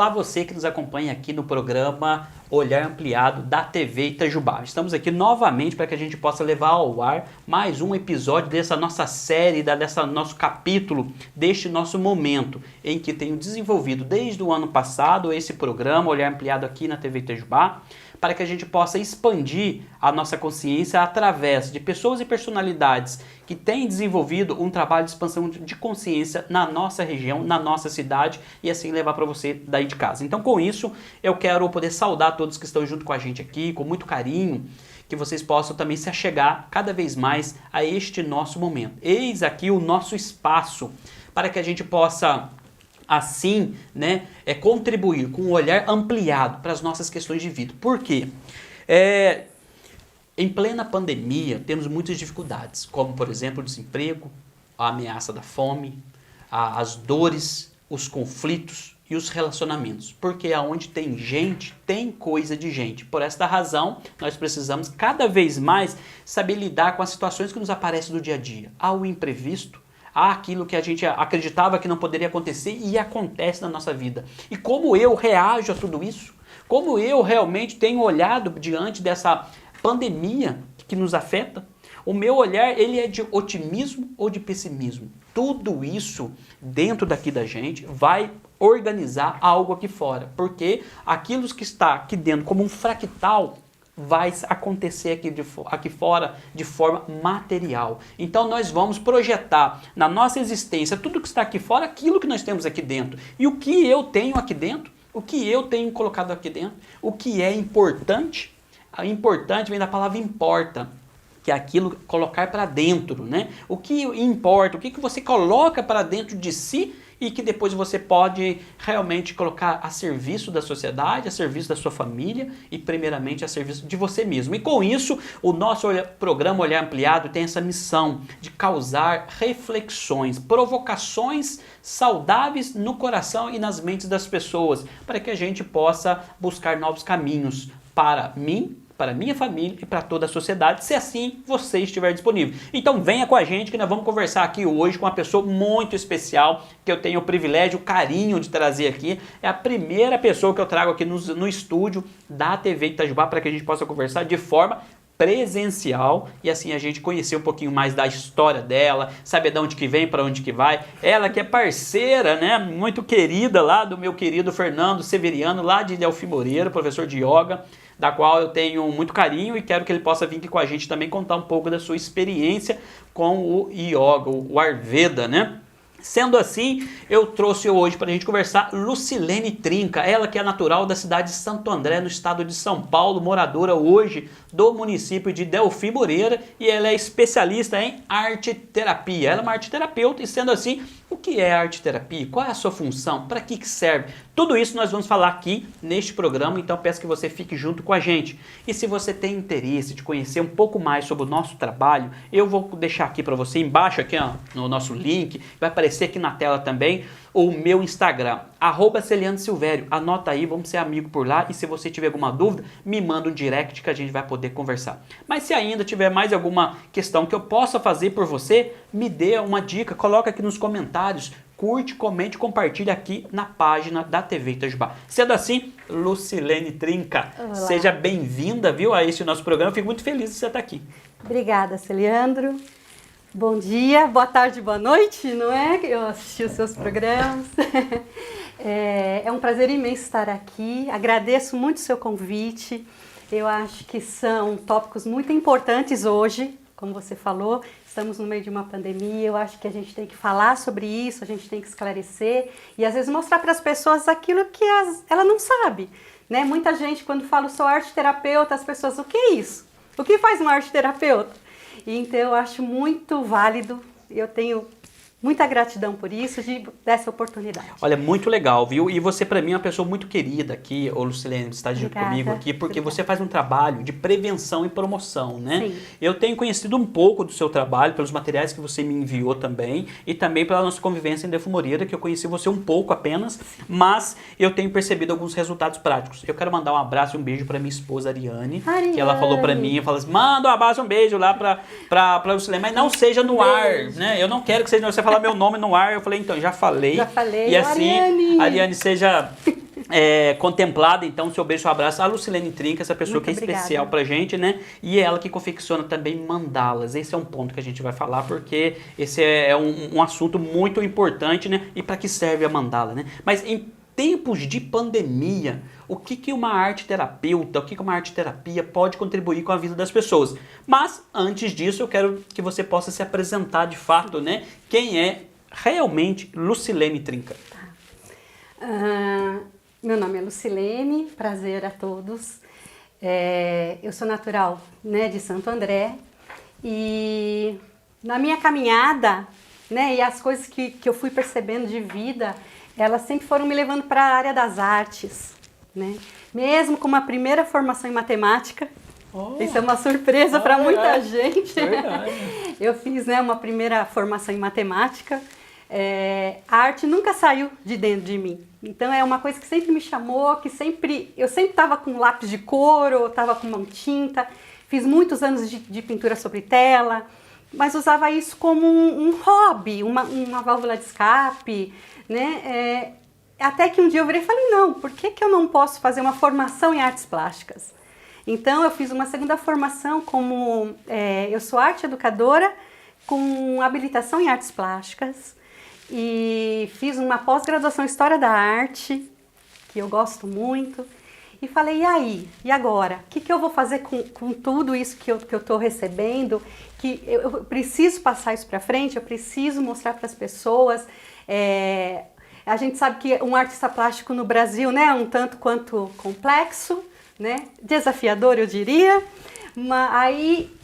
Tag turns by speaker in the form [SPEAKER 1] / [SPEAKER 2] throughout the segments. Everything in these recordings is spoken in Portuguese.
[SPEAKER 1] Olá você que nos acompanha aqui no programa Olhar Ampliado da TV Itajubá. Estamos aqui novamente para que a gente possa levar ao ar mais um episódio dessa nossa série, desse nosso capítulo, deste nosso momento, em que tenho desenvolvido desde o ano passado esse programa Olhar Ampliado aqui na TV Itajubá, para que a gente possa expandir a nossa consciência através de pessoas e personalidades que têm desenvolvido um trabalho de expansão de consciência na nossa região, na nossa cidade, e assim levar para você daí de casa. Então, com isso, eu quero poder saudar todos que estão junto com a gente aqui, com muito carinho, que vocês possam também se achegar cada vez mais a este nosso momento. Eis aqui o nosso espaço para que a gente possa assim, contribuir com um olhar ampliado para as nossas questões de vida. Por quê? Em plena pandemia, temos muitas dificuldades, como, por exemplo, o desemprego, a ameaça da fome, as dores, os conflitos e os relacionamentos. Porque aonde tem gente, tem coisa de gente. Por esta razão, nós precisamos cada vez mais saber lidar com as situações que nos aparecem no dia a dia. Há o imprevisto, há aquilo que a gente acreditava que não poderia acontecer e acontece na nossa vida. E como eu reajo a tudo isso? Como eu realmente tenho olhado diante dessa pandemia que nos afeta? O meu olhar, ele é de otimismo ou de pessimismo? Tudo isso dentro daqui da gente vai organizar algo aqui fora. Porque aquilo que está aqui dentro como um fractal vai acontecer aqui fora de forma material. Então nós vamos projetar na nossa existência tudo que está aqui fora, aquilo que nós temos aqui dentro. E o que eu tenho aqui dentro, o que eu tenho colocado aqui dentro, o que é importante, importante vem da palavra importa, que é aquilo colocar para dentro, né? O que importa, o que você coloca para dentro de si e que depois você pode realmente colocar a serviço da sociedade, a serviço da sua família e primeiramente a serviço de você mesmo. E com isso, o nosso programa Olhar Ampliado tem essa missão de causar reflexões, provocações saudáveis no coração e nas mentes das pessoas, para que a gente possa buscar novos caminhos para mim, para a minha família e para toda a sociedade, se assim você estiver disponível. Então venha com a gente que nós vamos conversar aqui hoje com uma pessoa muito especial, que eu tenho o privilégio, o carinho de trazer aqui. É a primeira pessoa que eu trago aqui no estúdio da TV Itajubá para que a gente possa conversar de forma presencial e assim a gente conhecer um pouquinho mais da história dela, saber de onde que vem, para onde que vai. Ela que é parceira, muito querida lá do meu querido Fernando Severiano, lá de Delfim Moreira, professor de yoga, da qual eu tenho muito carinho e quero que ele possa vir aqui com a gente também contar um pouco da sua experiência com o yoga, o Ayurveda, Sendo assim, eu trouxe hoje para a gente conversar Lucilene Trinca, ela que é natural da cidade de Santo André, no estado de São Paulo, moradora hoje do município de Delfim Moreira, e ela é especialista em arte-terapia. Ela é uma arte-terapeuta e, sendo assim, o que é arte-terapia? Qual é a sua função? Para que serve? Tudo isso nós vamos falar aqui neste programa, então peço que você fique junto com a gente. E se você tem interesse de conhecer um pouco mais sobre o nosso trabalho, eu vou deixar aqui para você embaixo, aqui no nosso link, vai aparecer aqui na tela também o meu Instagram, @CelianoSilvério. Anota aí, vamos ser amigos por lá e se você tiver alguma dúvida, me manda um direct que a gente vai poder conversar. Mas se ainda tiver mais alguma questão que eu possa fazer por você, me dê uma dica, coloca aqui nos comentários, curte, comente, compartilhe aqui na página da TV Itajubá. Sendo assim, Lucilene Trinca,
[SPEAKER 2] Olá.
[SPEAKER 1] Seja bem-vinda, a este nosso programa. Eu fico muito feliz de você estar aqui.
[SPEAKER 2] Obrigada, Celiandro. Bom dia, boa tarde, boa noite, não é? Eu assisti os seus programas. É um prazer imenso estar aqui. Agradeço muito o seu convite. Eu acho que são tópicos muito importantes hoje, como você falou. Estamos no meio de uma pandemia, eu acho que a gente tem que falar sobre isso, a gente tem que esclarecer e às vezes mostrar para as pessoas aquilo que ela não sabe, Muita gente, quando fala sou arte-terapeuta, as pessoas, o que é isso? O que faz um arte-terapeuta? Então eu acho muito válido, eu tenho muita gratidão por isso, dessa oportunidade.
[SPEAKER 1] Olha, muito legal, E você, para mim, é uma pessoa muito querida aqui, Lucilene, está junto comigo aqui, porque
[SPEAKER 2] obrigada.
[SPEAKER 1] Você faz um trabalho de prevenção e promoção,
[SPEAKER 2] Sim.
[SPEAKER 1] Eu tenho conhecido um pouco do seu trabalho, pelos materiais que você me enviou também, e também pela nossa convivência em Delfim Moreira, que eu conheci você um pouco apenas, mas eu tenho percebido alguns resultados práticos. Eu quero mandar um abraço e um beijo para minha esposa, Ariane, que ela falou para mim, manda um abraço e um beijo lá para Lucilene, mas não seja no ar, Eu não quero que seja, você falar meu nome no ar. Eu falei, então, já falei.
[SPEAKER 2] Já falei.
[SPEAKER 1] E assim, Ariane, seja contemplada, então, seu beijo, seu abraço, a Lucilene Trinca, essa pessoa
[SPEAKER 2] Muito
[SPEAKER 1] que é
[SPEAKER 2] obrigada.
[SPEAKER 1] especial pra gente, né? E é ela que confecciona também mandalas. Esse é um ponto que a gente vai falar, porque esse é um assunto muito importante, né? E para que serve a mandala, né? Mas em tempos de pandemia, o que uma arte terapeuta, o que uma arte terapia pode contribuir com a vida das pessoas? Mas, antes disso, eu quero que você possa se apresentar de fato, né? Quem é realmente Lucilene Trinca?
[SPEAKER 2] Meu nome é Lucilene, prazer a todos. Eu sou natural, né, de Santo André e na minha caminhada, né, e as coisas que eu fui percebendo de vida, elas sempre foram me levando para a área das artes, né? Mesmo com uma primeira formação em matemática, isso é uma surpresa para muita gente. Eu fiz, né, uma primeira formação em matemática. A arte nunca saiu de dentro de mim. Então é uma coisa que sempre me chamou, eu sempre estava com lápis de cor, ou estava com uma tinta. Fiz muitos anos de pintura sobre tela, mas usava isso como um hobby, uma válvula de escape, né? Até que um dia eu virei e falei, não, por que eu não posso fazer uma formação em artes plásticas? Então eu fiz uma segunda formação como, eu sou arte educadora com habilitação em artes plásticas. E fiz uma pós-graduação em História da Arte, que eu gosto muito, e falei, e aí? E agora? O que eu vou fazer com tudo isso que eu estou recebendo? Que eu preciso passar isso para frente, eu preciso mostrar para as pessoas. A gente sabe que um artista plástico no Brasil, né, é um tanto quanto complexo, né, desafiador, eu diria, mas aí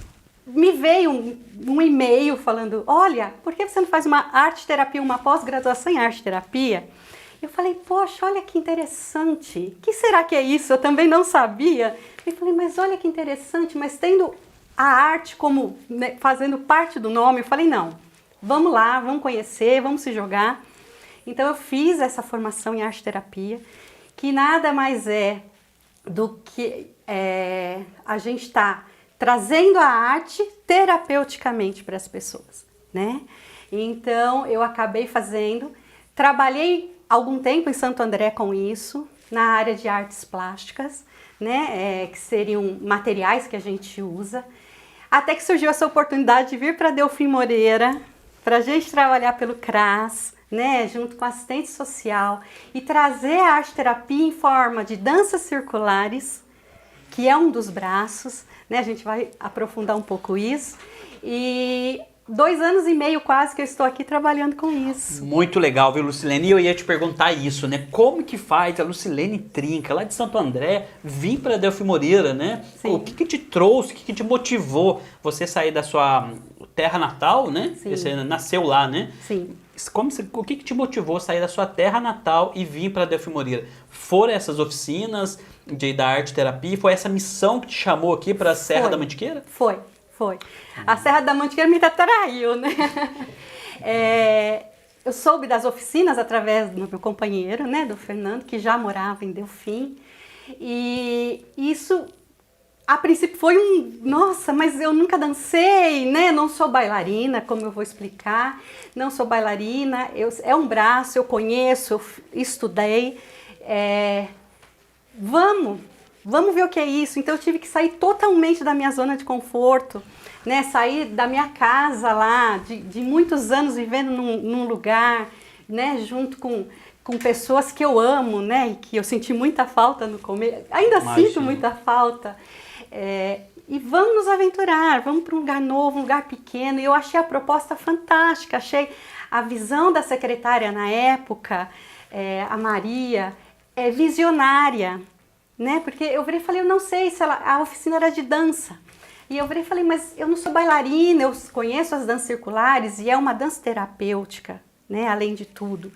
[SPEAKER 2] me veio um e-mail falando, olha, por que você não faz uma arte terapia, uma pós-graduação em arte terapia? Eu falei, poxa, olha que interessante, o que será que é isso? Eu também não sabia. Eu falei, mas olha que interessante, mas tendo a arte como, né, fazendo parte do nome, eu falei, não, vamos lá, vamos conhecer, vamos se jogar. Então eu fiz essa formação em arte terapia, que nada mais é do que a gente está trazendo a arte terapeuticamente para as pessoas, né? Então, eu acabei trabalhei algum tempo em Santo André com isso, na área de artes plásticas, né? Que seriam materiais que a gente usa, até que surgiu essa oportunidade de vir para Delfim Moreira, para a gente trabalhar pelo CRAS, né? Junto com a assistente social, e trazer a arte terapia em forma de danças circulares, que é um dos braços, né? A gente vai aprofundar um pouco isso. E 2 anos e meio quase que eu estou aqui trabalhando com isso.
[SPEAKER 1] Muito legal, viu, Lucilene? E eu ia te perguntar isso, né? Como que faz a Lucilene Trinca, lá de Santo André, vir para Delfim Moreira, né?
[SPEAKER 2] Sim.
[SPEAKER 1] O que te trouxe, o que te motivou você sair da sua terra natal, né?
[SPEAKER 2] Sim.
[SPEAKER 1] Você nasceu lá, né?
[SPEAKER 2] Sim.
[SPEAKER 1] O que te motivou a sair da sua terra natal e vir para Delfim Moreira? Foram essas oficinas da arte terapia? Foi essa missão que te chamou aqui para a Serra da Mantiqueira?
[SPEAKER 2] Foi. A Serra da Mantiqueira me atraiu, né? Eu soube das oficinas através do meu companheiro, né, do Fernando, que já morava em Delfim. E isso, a princípio, foi nossa, mas eu nunca dancei, né? Não sou bailarina, como eu vou explicar. Não sou bailarina, é um braço, eu conheço, eu estudei. Vamos ver o que é isso. Então eu tive que sair totalmente da minha zona de conforto, né? Sair da minha casa lá, de muitos anos vivendo num lugar, né? Junto com pessoas que eu amo, né? E que eu senti muita falta no começo. Ainda sinto muita falta. E vamos nos aventurar, vamos para um lugar novo, um lugar pequeno. E eu achei a proposta fantástica, achei a visão da secretária na época, a Maria, visionária, né? Porque eu virei e falei, eu não sei se a oficina era de dança. E eu virei e falei, mas eu não sou bailarina, eu conheço as danças circulares e é uma dança terapêutica, né? Além de tudo.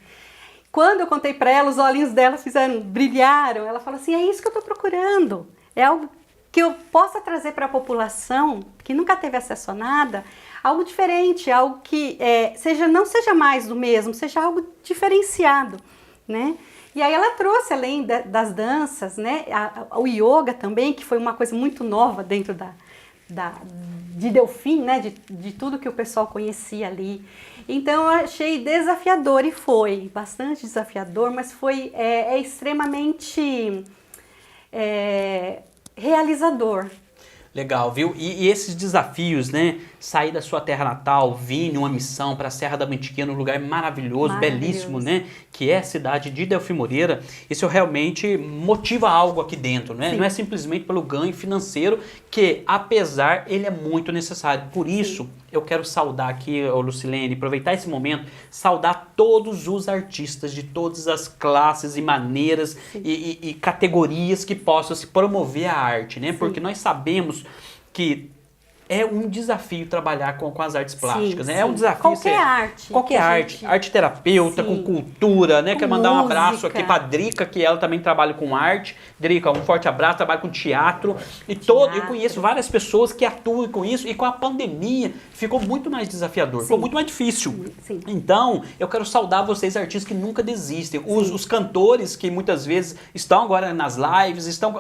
[SPEAKER 2] Quando eu contei para ela, os olhinhos dela brilharam. Ela falou assim, é isso que eu estou procurando. É algo que eu possa trazer para a população, que nunca teve acesso a nada, algo diferente, algo que não seja mais do mesmo, seja algo diferenciado, né? E aí ela trouxe, além das danças, né, o yoga também, que foi uma coisa muito nova dentro de Delfim, né, de tudo que o pessoal conhecia ali. Então eu achei desafiador, e foi bastante desafiador, mas foi extremamente realizador.
[SPEAKER 1] Legal, viu? E esses desafios, né? Sair da sua terra natal, vir numa missão para a Serra da Mantiqueira, um lugar maravilhoso, belíssimo, né? Que é a cidade de Delfim Moreira. Isso realmente motiva algo aqui dentro, né? Sim. Não é simplesmente pelo ganho financeiro, que apesar, ele é muito necessário. Por isso, eu quero saudar aqui, Lucilene, aproveitar esse momento, saudar todos os artistas de todas as classes e maneiras e categorias que possam se promover a arte, né? Sim. Porque nós sabemos que é um desafio trabalhar com as artes plásticas, né? É um desafio.
[SPEAKER 2] Qualquer arte.
[SPEAKER 1] Qualquer arte. Arte terapeuta, com cultura, né? Quero mandar um abraço aqui pra Drica, que ela também trabalha com arte. Drica, um forte abraço, trabalha com teatro. Eu conheço várias pessoas que atuam com isso, e com a pandemia ficou muito mais desafiador, ficou muito mais difícil. Sim. Então, eu quero saudar vocês, artistas que nunca desistem. Os cantores que muitas vezes estão agora nas lives, estão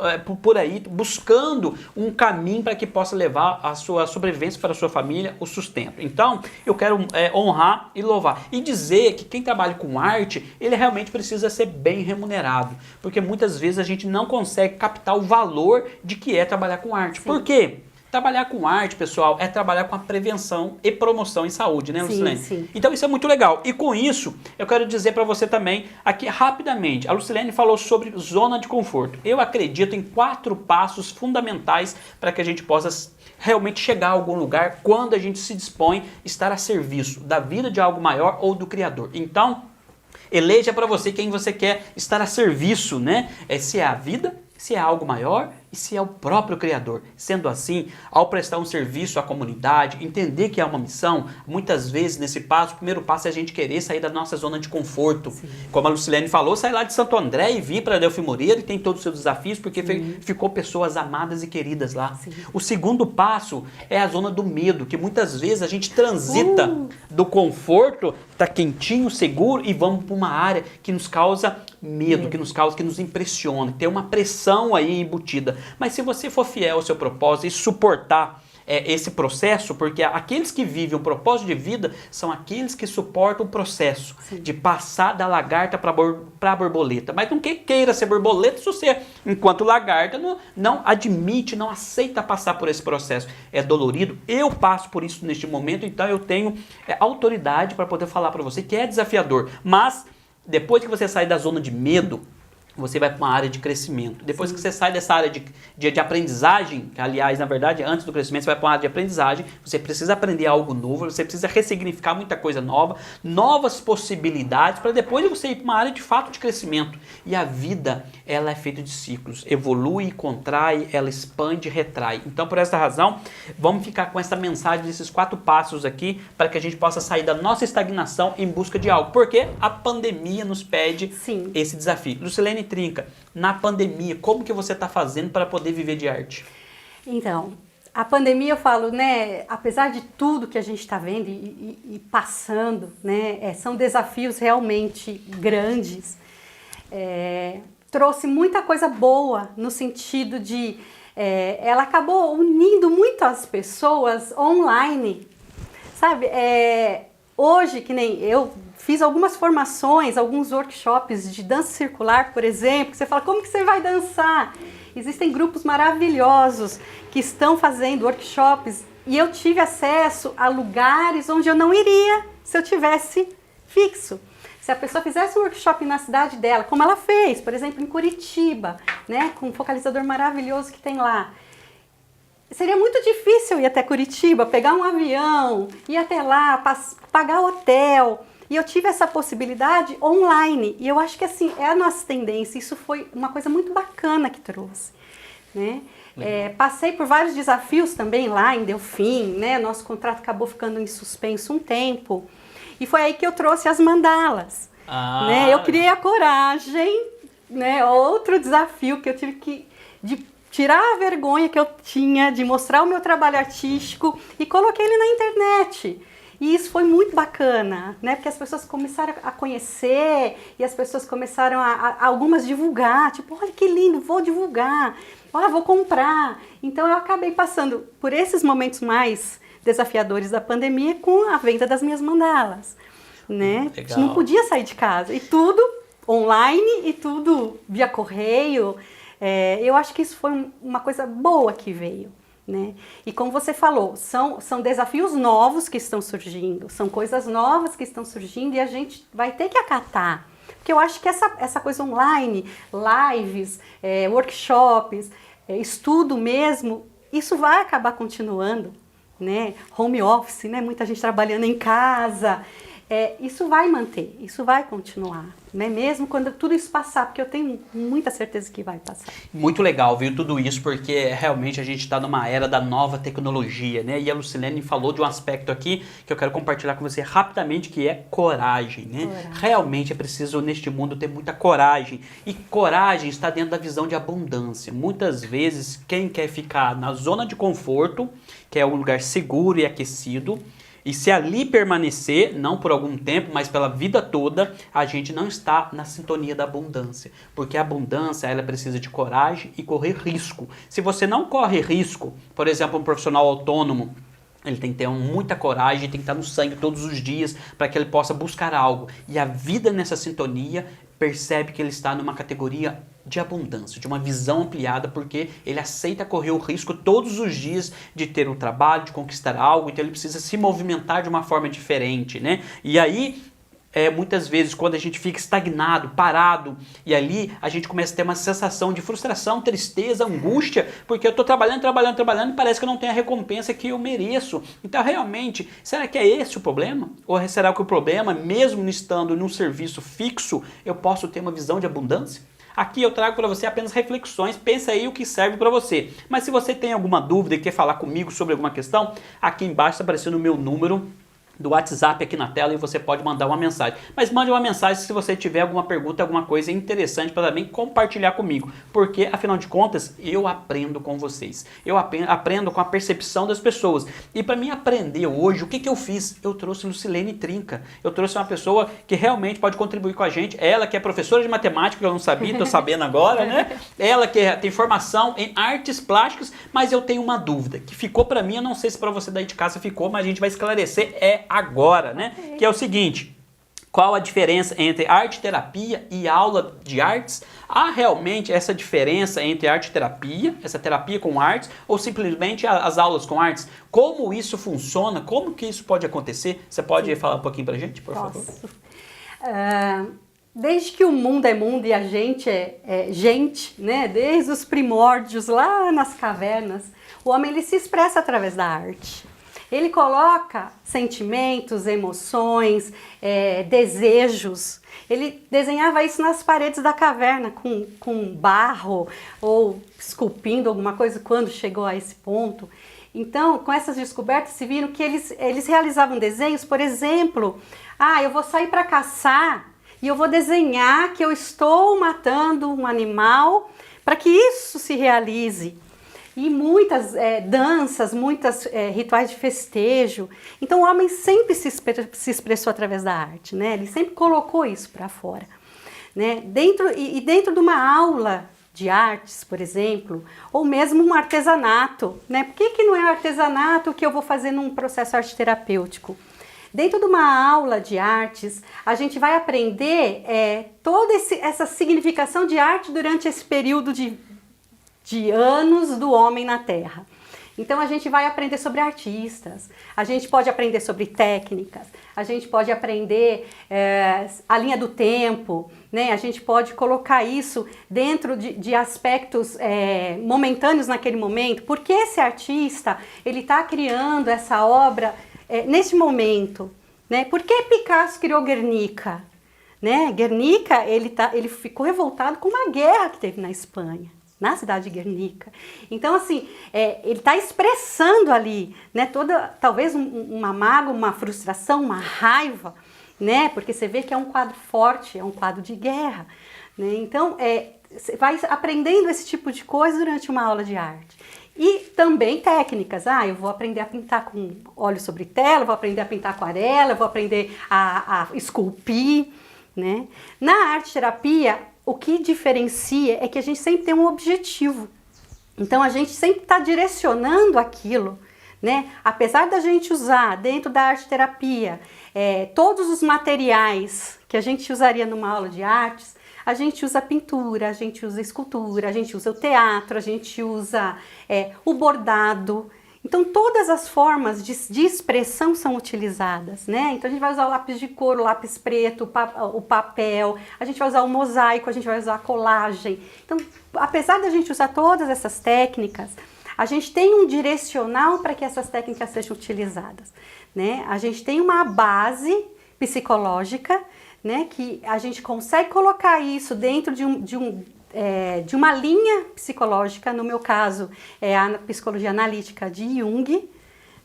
[SPEAKER 1] por aí buscando um caminho para que possa levar a sua sobrevivência para a sua família, o sustento. Então, eu quero honrar e louvar. E dizer que quem trabalha com arte, ele realmente precisa ser bem remunerado. Porque muitas vezes a gente não consegue captar o valor de que é trabalhar com arte. Sim. Por quê? Trabalhar com arte, pessoal, é trabalhar com a prevenção e promoção em saúde, né, Lucilene? Sim. Então isso é muito legal. E com isso, eu quero dizer para você também, aqui rapidamente, a Lucilene falou sobre zona de conforto. Eu acredito em 4 passos fundamentais para que a gente possa realmente chegar a algum lugar quando a gente se dispõe a estar a serviço da vida de algo maior ou do Criador. Então, eleja para você quem você quer estar a serviço, né? Se é a vida, se é algo maior e se é o próprio Criador. Sendo assim, ao prestar um serviço à comunidade, entender que é uma missão, muitas vezes nesse passo, o primeiro passo é a gente querer sair da nossa zona de conforto. Sim. Como a Lucilene falou, sair lá de Santo André e vir para Delfim Moreira, e tem todos os seus desafios, porque ficou pessoas amadas e queridas lá. Sim. O segundo passo é a zona do medo, que muitas vezes a gente transita do conforto, tá quentinho, seguro, e vamos para uma área que nos causa medo, que nos impressiona, tem uma pressão aí embutida. Mas se você for fiel ao seu propósito e suportar esse processo, porque aqueles que vivem um propósito de vida são aqueles que suportam o processo de passar da lagarta para a borboleta. Mas não queira ser borboleta se você, enquanto lagarta, não admite, não aceita passar por esse processo. É dolorido. Eu passo por isso neste momento, então eu tenho autoridade para poder falar para você que é desafiador. Mas depois que você sair da zona de medo, você vai para uma área de crescimento. Depois que você sai dessa área de aprendizagem, que, aliás, na verdade, antes do crescimento, você vai para uma área de aprendizagem, você precisa aprender algo novo, você precisa ressignificar muita coisa nova, novas possibilidades, para depois você ir para uma área de fato de crescimento. E a vida, ela é feita de ciclos. Evolui, contrai, ela expande, retrai. Então, por essa razão, vamos ficar com essa mensagem desses 4 passos aqui, para que a gente possa sair da nossa estagnação em busca de algo. Porque a pandemia nos pede esse desafio. Lucilene Trinca, na pandemia, como que você está fazendo para poder viver de arte?
[SPEAKER 2] Então, a pandemia, eu falo, né, apesar de tudo que a gente está vendo e passando, né, são desafios realmente grandes, trouxe muita coisa boa, no sentido de, ela acabou unindo muitas pessoas online, sabe? Hoje, que nem eu fiz algumas formações, alguns workshops de dança circular, por exemplo, que você fala, como que você vai dançar? Existem grupos maravilhosos que estão fazendo workshops, e eu tive acesso a lugares onde eu não iria se eu tivesse fixo. Se a pessoa fizesse um workshop na cidade dela, como ela fez, por exemplo, em Curitiba, né, com um focalizador maravilhoso que tem lá, seria muito difícil ir até Curitiba, pegar um avião, ir até lá, pagar hotel. E eu tive essa possibilidade online. E eu acho que assim, é a nossa tendência. Isso foi uma coisa muito bacana que trouxe, né? Passei por vários desafios também lá em Delfim, né? Nosso contrato acabou ficando em suspenso um tempo. E foi aí que eu trouxe as mandalas. Né? Eu criei a coragem, né? Outro desafio que eu tive de tirar a vergonha que eu tinha de mostrar o meu trabalho artístico, e coloquei ele na internet. E isso foi muito bacana, né? Porque as pessoas começaram a conhecer e as pessoas começaram a algumas divulgar, tipo, olha que lindo, vou divulgar, olha, vou comprar. Então eu acabei passando por esses momentos mais desafiadores da pandemia com a venda das minhas mandalas, né? A gente não podia sair de casa e tudo online e tudo via correio. Eu acho que isso foi uma coisa boa que veio, né? E como você falou, são desafios novos que estão surgindo, são coisas novas que estão surgindo e a gente vai ter que acatar. Porque eu acho que essa coisa online, lives, workshops, estudo mesmo, isso vai acabar continuando, né? Home office, né? Muita gente trabalhando em casa. Isso vai manter, isso vai continuar, né? Mesmo quando tudo isso passar, porque eu tenho muita certeza que vai passar.
[SPEAKER 1] Muito legal, viu, tudo isso, porque realmente a gente está numa era da nova tecnologia, né? E a Lucilene falou de um aspecto aqui que eu quero compartilhar com você rapidamente, que é coragem, né? Coragem. Realmente é preciso, neste mundo, ter muita coragem. E coragem está dentro da visão de abundância. Muitas vezes, quem quer ficar na zona de conforto, que é um lugar seguro e aquecido, e se ali permanecer, não por algum tempo, mas pela vida toda, a gente não está na sintonia da abundância. Porque a abundância, ela precisa de coragem e correr risco. Se você não corre risco, por exemplo, um profissional autônomo, ele tem que ter muita coragem, tem que estar no sangue todos os dias para que ele possa buscar algo. E a vida nessa sintonia percebe que ele está numa categoria de abundância, de uma visão ampliada, porque ele aceita correr o risco todos os dias de ter um trabalho, de conquistar algo, então ele precisa se movimentar de uma forma diferente, né? E aí, muitas vezes, quando a gente fica estagnado, parado, e ali a gente começa a ter uma sensação de frustração, tristeza, angústia, porque eu estou trabalhando e parece que eu não tenho a recompensa que eu mereço. Então, realmente, será que é esse o problema? Ou será que o problema, mesmo estando num serviço fixo, eu posso ter uma visão de abundância? Aqui eu trago para você apenas reflexões, pensa aí o que serve para você. Mas se você tem alguma dúvida e quer falar comigo sobre alguma questão, aqui embaixo está aparecendo o meu número do WhatsApp aqui na tela e você pode mandar uma mensagem. Mas mande uma mensagem se você tiver alguma pergunta, alguma coisa interessante para também compartilhar comigo. Porque, afinal de contas, eu aprendo com vocês. Eu aprendo com a percepção das pessoas. E para mim aprender hoje, o que eu fiz? Eu trouxe Lucilene Trinca. Eu trouxe uma pessoa que realmente pode contribuir com a gente. Ela que é professora de matemática, que eu não sabia, estou sabendo agora, né? Ela que tem formação em artes plásticas, mas eu tenho uma dúvida que ficou para mim, eu não sei se para você daí de casa ficou, mas a gente vai esclarecer agora, né? Okay. Que é o seguinte: qual a diferença entre arte-terapia e aula de artes? Há realmente essa diferença entre arte-terapia, essa terapia com artes, ou simplesmente as aulas com artes? Como isso funciona? Como que isso pode acontecer? Você pode falar um pouquinho pra gente, por favor?
[SPEAKER 2] Desde que o mundo é mundo e a gente é gente, né? Desde os primórdios lá nas cavernas, o homem ele se expressa através da arte. Ele coloca sentimentos, emoções, desejos. Ele desenhava isso nas paredes da caverna com barro ou esculpindo alguma coisa quando chegou a esse ponto. Então, com essas descobertas, se viram que eles realizavam desenhos, por exemplo, eu vou sair para caçar e eu vou desenhar que eu estou matando um animal para que isso se realize. E muitas danças, muitos rituais de festejo. Então o homem sempre se expressou através da arte, né? Ele sempre colocou isso para fora, né? Dentro de uma aula de artes, por exemplo, ou mesmo um artesanato, né? Por que não é artesanato que eu vou fazer num processo arte-terapêutico? Dentro de uma aula de artes, a gente vai aprender toda essa significação de arte durante esse período de anos do homem na Terra. Então a gente vai aprender sobre artistas, a gente pode aprender sobre técnicas, a gente pode aprender a linha do tempo, né? A gente pode colocar isso dentro de aspectos momentâneos naquele momento, porque esse artista ele está criando essa obra nesse momento, né? Por que Picasso criou Guernica? Né? Guernica ele ficou revoltado com uma guerra que teve na Espanha, na cidade de Guernica. Então, assim, ele está expressando ali, né, talvez uma mágoa, uma frustração, uma raiva, né, porque você vê que é um quadro forte, é um quadro de guerra, né? Então, você vai aprendendo esse tipo de coisa durante uma aula de arte. E também técnicas. Eu vou aprender a pintar com óleo sobre tela, vou aprender a pintar aquarela, vou aprender a esculpir, né? Na arte-terapia, o que diferencia é que a gente sempre tem um objetivo. Então, a gente sempre está direcionando aquilo, né? Apesar da gente usar dentro da arte-terapia todos os materiais que a gente usaria numa aula de artes, a gente usa pintura, a gente usa escultura, a gente usa o teatro, a gente usa o bordado. Então, todas as formas de expressão são utilizadas, né? Então, a gente vai usar o lápis de cor, o lápis preto, o papel, a gente vai usar o mosaico, a gente vai usar a colagem. Então, apesar da gente usar todas essas técnicas, a gente tem um direcional para que essas técnicas sejam utilizadas, né? A gente tem uma base psicológica, né, que a gente consegue colocar isso dentro de uma linha psicológica. No meu caso, é a psicologia analítica de Jung,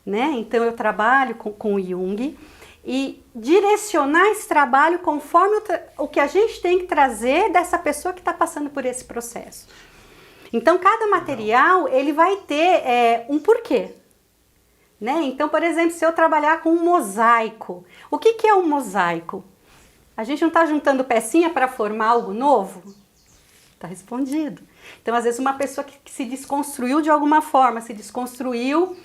[SPEAKER 2] né? Então eu trabalho com o Jung e direcionar esse trabalho conforme o que a gente tem que trazer dessa pessoa que está passando por esse processo. Então cada material ele vai ter um porquê. Né? Então, por exemplo, se eu trabalhar com um mosaico, o que é um mosaico? A gente não está juntando pecinha para formar algo novo? Está respondido. Então, às vezes, uma pessoa que se desconstruiu de alguma forma, se desconstruiu,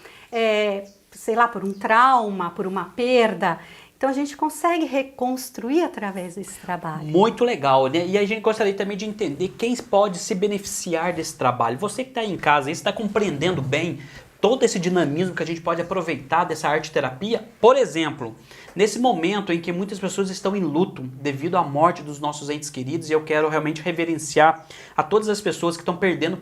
[SPEAKER 2] sei lá, por um trauma, por uma perda. Então, a gente consegue reconstruir através desse trabalho.
[SPEAKER 1] Muito legal, né? E a gente gostaria também de entender quem pode se beneficiar desse trabalho. Você que está aí em casa, está compreendendo bem todo esse dinamismo que a gente pode aproveitar dessa arte-terapia. Por exemplo, nesse momento em que muitas pessoas estão em luto devido à morte dos nossos entes queridos, e eu quero realmente reverenciar a todas as pessoas que estão perdendo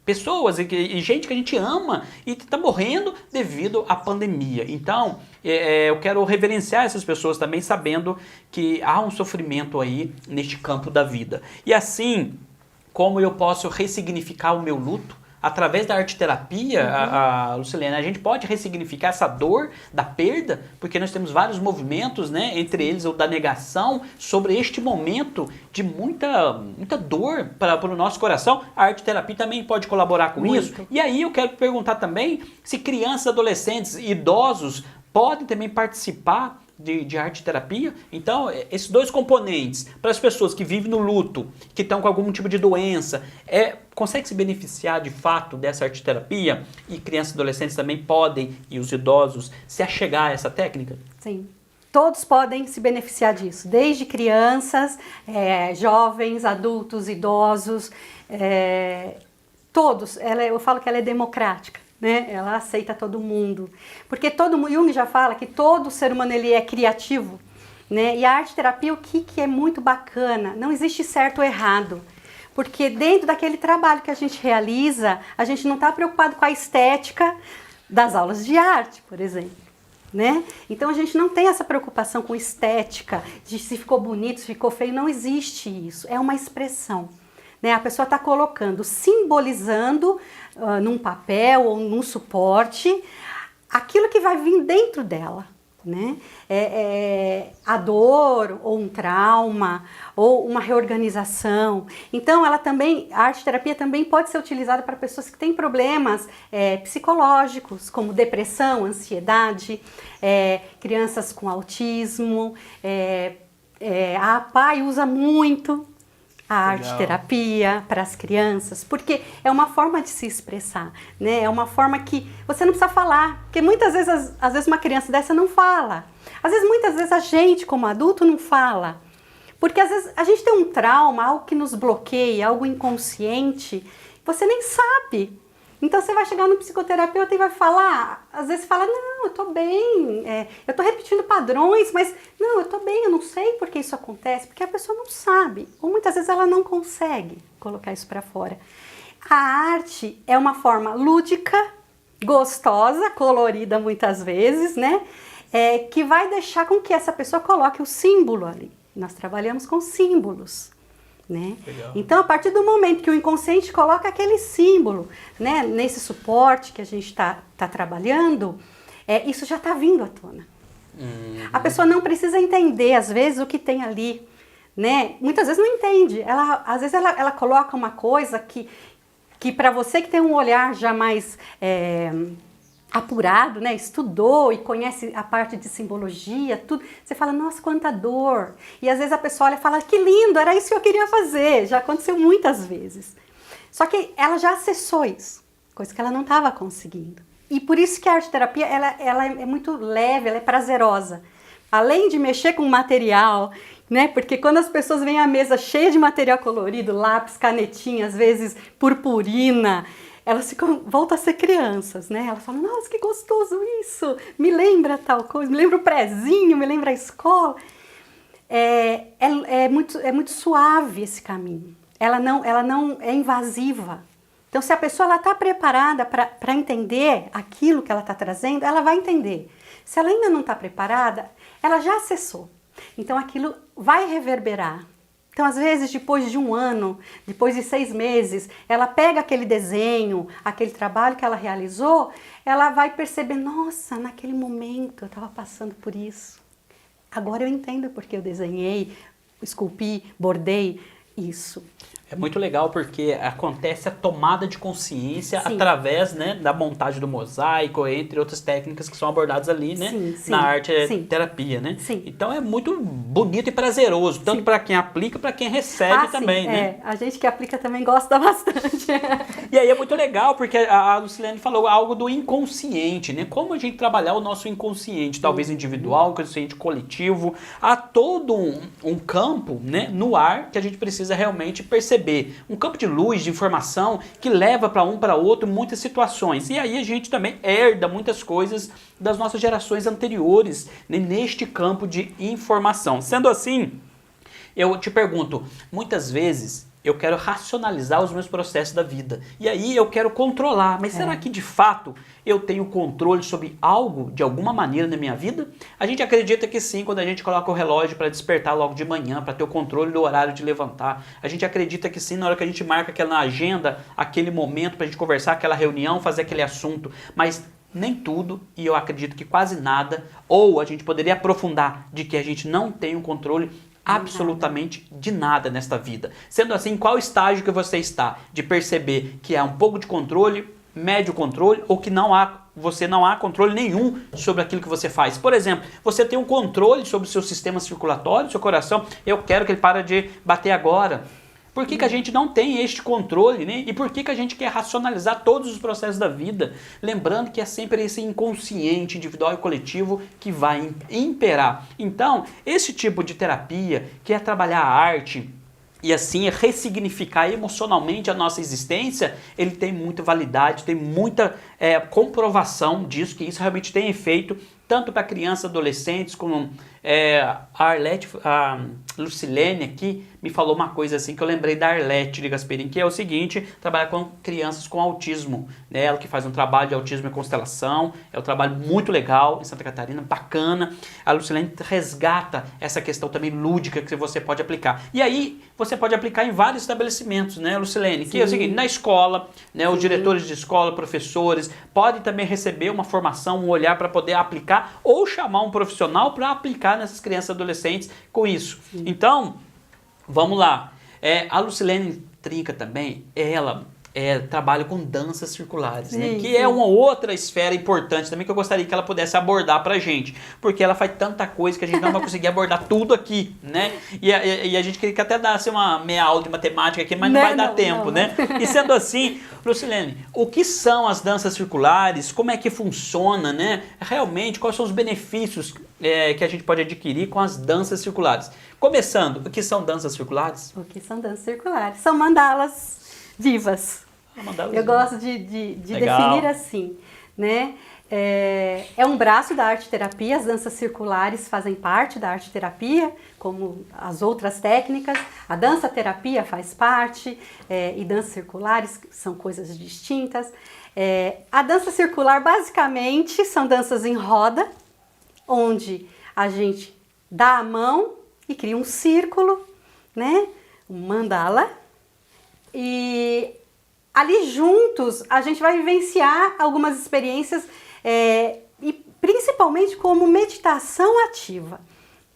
[SPEAKER 1] pessoas e gente que a gente ama e que está morrendo devido à pandemia. Então, eu quero reverenciar essas pessoas também, sabendo que há um sofrimento aí neste campo da vida. E assim, como eu posso ressignificar o meu luto? Através da arte-terapia, Lucilene, a gente pode ressignificar essa dor da perda, porque nós temos vários movimentos, né, entre eles o da negação, sobre este momento de muita dor para o nosso coração. A arte-terapia também pode colaborar com isso. E aí eu quero perguntar também se crianças, adolescentes e idosos podem também participar de arte-terapia. Então, esses dois componentes, para as pessoas que vivem no luto, que estão com algum tipo de doença, consegue se beneficiar de fato dessa arte-terapia? E crianças e adolescentes também podem, e os idosos, se achegar a essa técnica?
[SPEAKER 2] Sim. Todos podem se beneficiar disso, desde crianças, jovens, adultos, idosos, todos. Eu falo que ela é democrática. Né? Ela aceita todo mundo, porque Jung já fala que todo ser humano ele é criativo, né? E a arte-terapia, o que é muito bacana, não existe certo ou errado, porque dentro daquele trabalho que a gente realiza, a gente não está preocupado com a estética das aulas de arte, por exemplo, né? Então a gente não tem essa preocupação com estética, de se ficou bonito, se ficou feio, não existe isso, é uma expressão. Né? A pessoa está colocando, simbolizando num papel ou num suporte aquilo que vai vir dentro dela, né? A dor ou um trauma ou uma reorganização. Então a arte-terapia também pode ser utilizada para pessoas que têm problemas psicológicos, como depressão, ansiedade, crianças com autismo. A APAE usa muito a arte-terapia para as crianças, porque é uma forma de se expressar, né? É uma forma que você não precisa falar, porque muitas vezes, às vezes uma criança dessa não fala, muitas vezes a gente como adulto não fala, porque às vezes a gente tem um trauma, algo que nos bloqueia, algo inconsciente, você nem sabe. Então você vai chegar no psicoterapeuta e vai falar, às vezes fala, não, eu tô bem, eu tô repetindo padrões, mas não, eu tô bem, eu não sei por que isso acontece, porque a pessoa não sabe, ou muitas vezes ela não consegue colocar isso para fora. A arte é uma forma lúdica, gostosa, colorida muitas vezes, né, que vai deixar com que essa pessoa coloque o símbolo ali. Nós trabalhamos com símbolos. Né? Então, a partir do momento que o inconsciente coloca aquele símbolo, né, nesse suporte que a gente está trabalhando, isso já está vindo à tona. A pessoa não precisa entender, às vezes, o que tem ali. Né? Muitas vezes não entende. Às vezes ela coloca uma coisa que que para você que tem um olhar já mais apurado, né, estudou e conhece a parte de simbologia, tudo, você fala, nossa, quanta dor. E às vezes a pessoa olha e fala, que lindo, era isso que eu queria fazer. Já aconteceu muitas vezes. Só que ela já acessou isso, coisa que ela não estava conseguindo. E por isso que a arte-terapia, ela é muito leve, ela é prazerosa. Além de mexer com material, né? Porque quando as pessoas vêm à mesa cheia de material colorido, lápis, canetinha, às vezes purpurina, elas voltam a ser crianças, né? Elas falam, nossa, que gostoso isso! Me lembra tal coisa, me lembra o prezinho, me lembra a escola. É muito suave esse caminho. Ela não é invasiva. Então, se a pessoa está preparada para entender aquilo que ela está trazendo, ela vai entender. Se ela ainda não está preparada, ela já acessou. Então, aquilo vai reverberar. Então, às vezes, depois de um ano, depois de 6 meses, ela pega aquele desenho, aquele trabalho que ela realizou, ela vai perceber, nossa, naquele momento eu estava passando por isso. Agora eu entendo porque eu desenhei, esculpi, bordei isso.
[SPEAKER 1] É muito legal porque acontece a tomada de consciência
[SPEAKER 2] Sim.
[SPEAKER 1] através, né, da montagem do mosaico, entre outras técnicas que são abordadas ali, né,
[SPEAKER 2] Sim,
[SPEAKER 1] na arte
[SPEAKER 2] sim.
[SPEAKER 1] terapia, né?
[SPEAKER 2] Sim.
[SPEAKER 1] Então é muito bonito e prazeroso, tanto para quem aplica, para quem recebe também,
[SPEAKER 2] sim,
[SPEAKER 1] né?
[SPEAKER 2] A gente que aplica também gosta bastante.
[SPEAKER 1] E aí é muito legal porque a Lucilene falou algo do inconsciente, né? Como a gente trabalhar o nosso inconsciente, talvez individual, inconsciente coletivo, há todo um campo, né, no ar que a gente precisa realmente perceber. Um campo de luz, de informação que leva para outro muitas situações. E aí a gente também herda muitas coisas das nossas gerações anteriores, né, neste campo de informação. Sendo assim, eu te pergunto, muitas vezes eu quero racionalizar os meus processos da vida. E aí eu quero controlar. Mas será que de fato eu tenho controle sobre algo, de alguma maneira, na minha vida? A gente acredita que sim, quando a gente coloca o relógio para despertar logo de manhã, para ter o controle do horário de levantar. A gente acredita que sim, na hora que a gente marca aquela agenda, aquele momento para a gente conversar, aquela reunião, fazer aquele assunto. Mas nem tudo, e eu acredito que quase nada, ou a gente poderia aprofundar de que a gente não tem o controle absolutamente de nada nesta vida. Sendo assim, qual estágio que você está de perceber que há um pouco de controle, médio controle, ou que você não há controle nenhum sobre aquilo que você faz? Por exemplo, você tem um controle sobre o seu sistema circulatório, seu coração, eu quero que ele pare de bater agora. Por que a gente não tem este controle, né? E por que a gente quer racionalizar todos os processos da vida? Lembrando que é sempre esse inconsciente individual e coletivo que vai imperar. Então, esse tipo de terapia, que é trabalhar a arte e assim ressignificar emocionalmente a nossa existência, ele tem muita validade, tem muita comprovação disso, que isso realmente tem efeito tanto para crianças, adolescentes, como a Lucilene aqui me falou uma coisa assim que eu lembrei da Arlete de Gasperini, que é o seguinte: trabalhar com crianças com autismo, né? Ela que faz um trabalho de autismo e constelação, é um trabalho muito legal em Santa Catarina, bacana. A Lucilene resgata essa questão também lúdica que você pode aplicar. E aí você pode aplicar em vários estabelecimentos, né, Lucilene? Que é o seguinte: na escola, né, os diretores de escola, professores, podem também receber uma formação, um olhar para poder aplicar ou chamar um profissional para aplicar nessas crianças e adolescentes com isso. Sim. Então, vamos lá. A Lucilene Trinca também, ela trabalha com danças circulares, sim, né? Que é uma outra esfera importante também que eu gostaria que ela pudesse abordar pra gente, porque ela faz tanta coisa que a gente não vai conseguir abordar tudo aqui, né? E a gente queria que até desse uma meia aula de matemática aqui, mas não vai dar tempo, né? E sendo assim, Lucilene, o que são as danças circulares? Como é que funciona, né? Realmente, quais são os benefícios que a gente pode adquirir com as danças circulares? Começando, o que são danças circulares?
[SPEAKER 2] O que são danças circulares? São mandalas vivas. Eu gosto de definir assim, né? É um braço da arte-terapia, as danças circulares fazem parte da arte-terapia, como as outras técnicas. A dança-terapia faz parte, e danças circulares são coisas distintas. A dança circular, basicamente, são danças em roda, onde a gente dá a mão e cria um círculo, né? Um mandala. E ali juntos a gente vai vivenciar algumas experiências e principalmente como meditação ativa,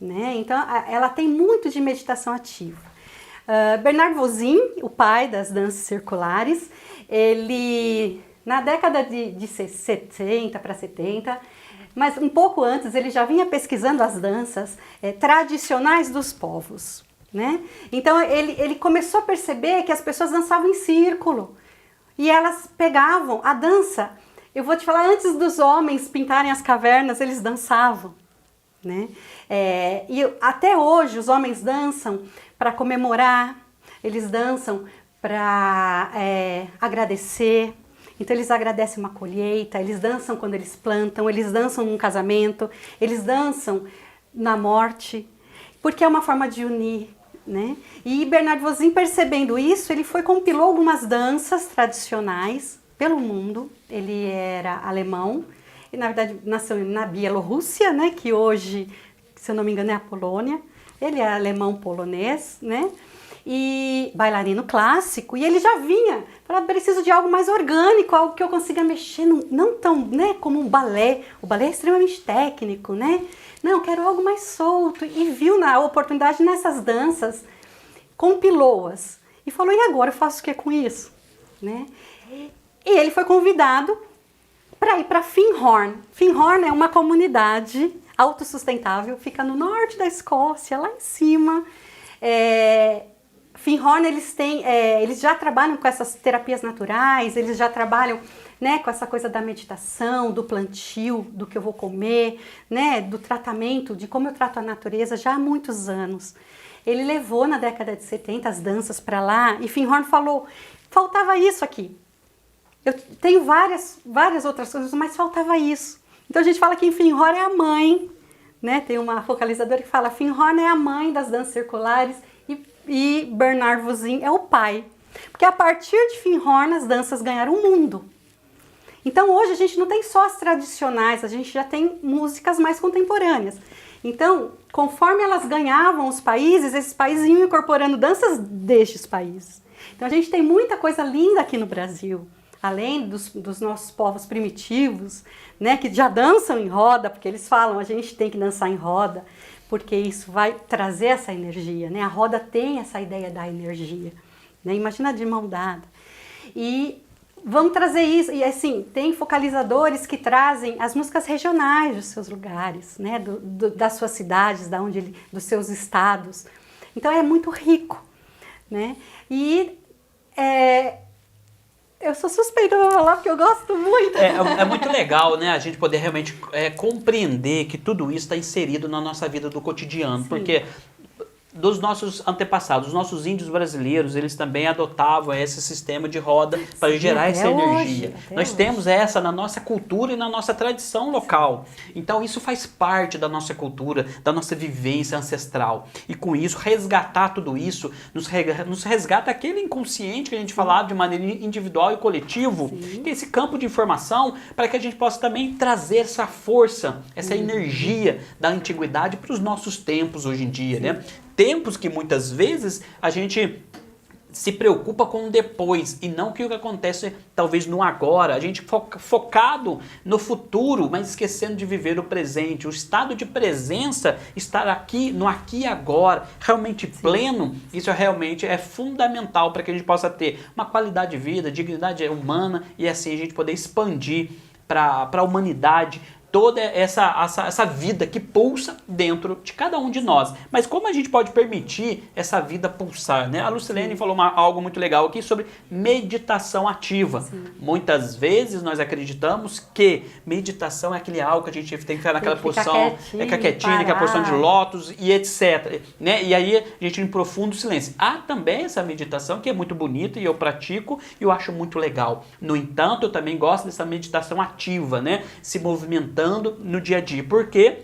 [SPEAKER 2] né? Então ela tem muito de meditação ativa. Bernard Vozin, o pai das danças circulares, ele, na década de 60 para 70, mas um pouco antes, ele já vinha pesquisando as danças tradicionais dos povos, né? Então ele começou a perceber que as pessoas dançavam em círculo e elas pegavam a dança. Eu vou te falar, antes dos homens pintarem as cavernas, eles dançavam, né? E até hoje os homens dançam para comemorar, eles dançam para agradecer. Então eles agradecem uma colheita, eles dançam quando eles plantam, eles dançam num casamento, eles dançam na morte, porque é uma forma de unir, né? E Bernard Voisin, percebendo isso, ele compilou algumas danças tradicionais pelo mundo. Ele era alemão, e na verdade nasceu na Bielorrússia, né? Que hoje, se eu não me engano, é a Polônia. Ele é alemão-polonês, né? E bailarino clássico, e ele já vinha, falava, preciso de algo mais orgânico, algo que eu consiga mexer, não tão, né, como um balé. O balé é extremamente técnico, né? Não, quero algo mais solto. E viu na oportunidade nessas danças, compilou-as e falou, e agora eu faço o que com isso? Né? E ele foi convidado para ir para Findhorn. Findhorn é uma comunidade autossustentável, fica no norte da Escócia, lá em cima. Findhorn, eles já trabalham com essas terapias naturais, eles já trabalham, né, com essa coisa da meditação, do plantio, do que eu vou comer, né, do tratamento, de como eu trato a natureza já há muitos anos. Ele levou na década de 70 as danças para lá e Findhorn falou, faltava isso aqui. Eu tenho várias outras coisas, mas faltava isso. Então a gente fala que Findhorn é a mãe, né, tem uma focalizadora que fala Findhorn é a mãe das danças circulares, e Bernard Voisin é o pai. Porque a partir de Findhorn as danças ganharam o mundo. Então hoje a gente não tem só as tradicionais, a gente já tem músicas mais contemporâneas. Então, conforme elas ganhavam os países, esses países iam incorporando danças destes países. Então a gente tem muita coisa linda aqui no Brasil, além dos nossos povos primitivos, né, que já dançam em roda, porque eles falam, a gente tem que dançar em roda, porque isso vai trazer essa energia, né? A roda tem essa ideia da energia, né? Imagina de mão dada. E vamos trazer isso, e assim, tem focalizadores que trazem as músicas regionais dos seus lugares, né? Das suas cidades, dos seus estados. Então é muito rico, né? E eu sou suspeita para falar porque eu gosto muito.
[SPEAKER 1] É muito legal, né, a gente poder realmente compreender que tudo isso está inserido na nossa vida do cotidiano. Sim. Porque dos nossos antepassados, os nossos índios brasileiros, eles também adotavam esse sistema de roda para gerar essa energia. Nós temos essa na nossa cultura e na nossa tradição local. Então isso faz parte da nossa cultura, da nossa vivência ancestral. E com isso, resgatar tudo isso, nos resgata aquele inconsciente que a gente falava de maneira individual e coletivo, que é esse campo de informação, para que a gente possa também trazer essa força, essa energia da antiguidade para os nossos tempos hoje em dia, né? Tempos que muitas vezes a gente se preocupa com o depois e não com o que acontece talvez no agora. A gente focado no futuro, mas esquecendo de viver o presente. O estado de presença, estar aqui, no aqui e agora, realmente pleno, isso realmente é fundamental para que a gente possa ter uma qualidade de vida, dignidade humana e assim a gente poder expandir para a humanidade toda essa vida que pulsa dentro de cada um de nós. Mas como a gente pode permitir essa vida pulsar, né? A Lucilene falou algo muito legal aqui sobre meditação ativa. Sim. Muitas vezes nós acreditamos que meditação é aquele algo que a gente tem que ficar naquela posição, ficar quietinho, que é a posição de lótus e etc. Né? E aí a gente em profundo silêncio. Há também essa meditação que é muito bonita e eu pratico e eu acho muito legal. No entanto, eu também gosto dessa meditação ativa, né? Se movimentando no dia a dia, porque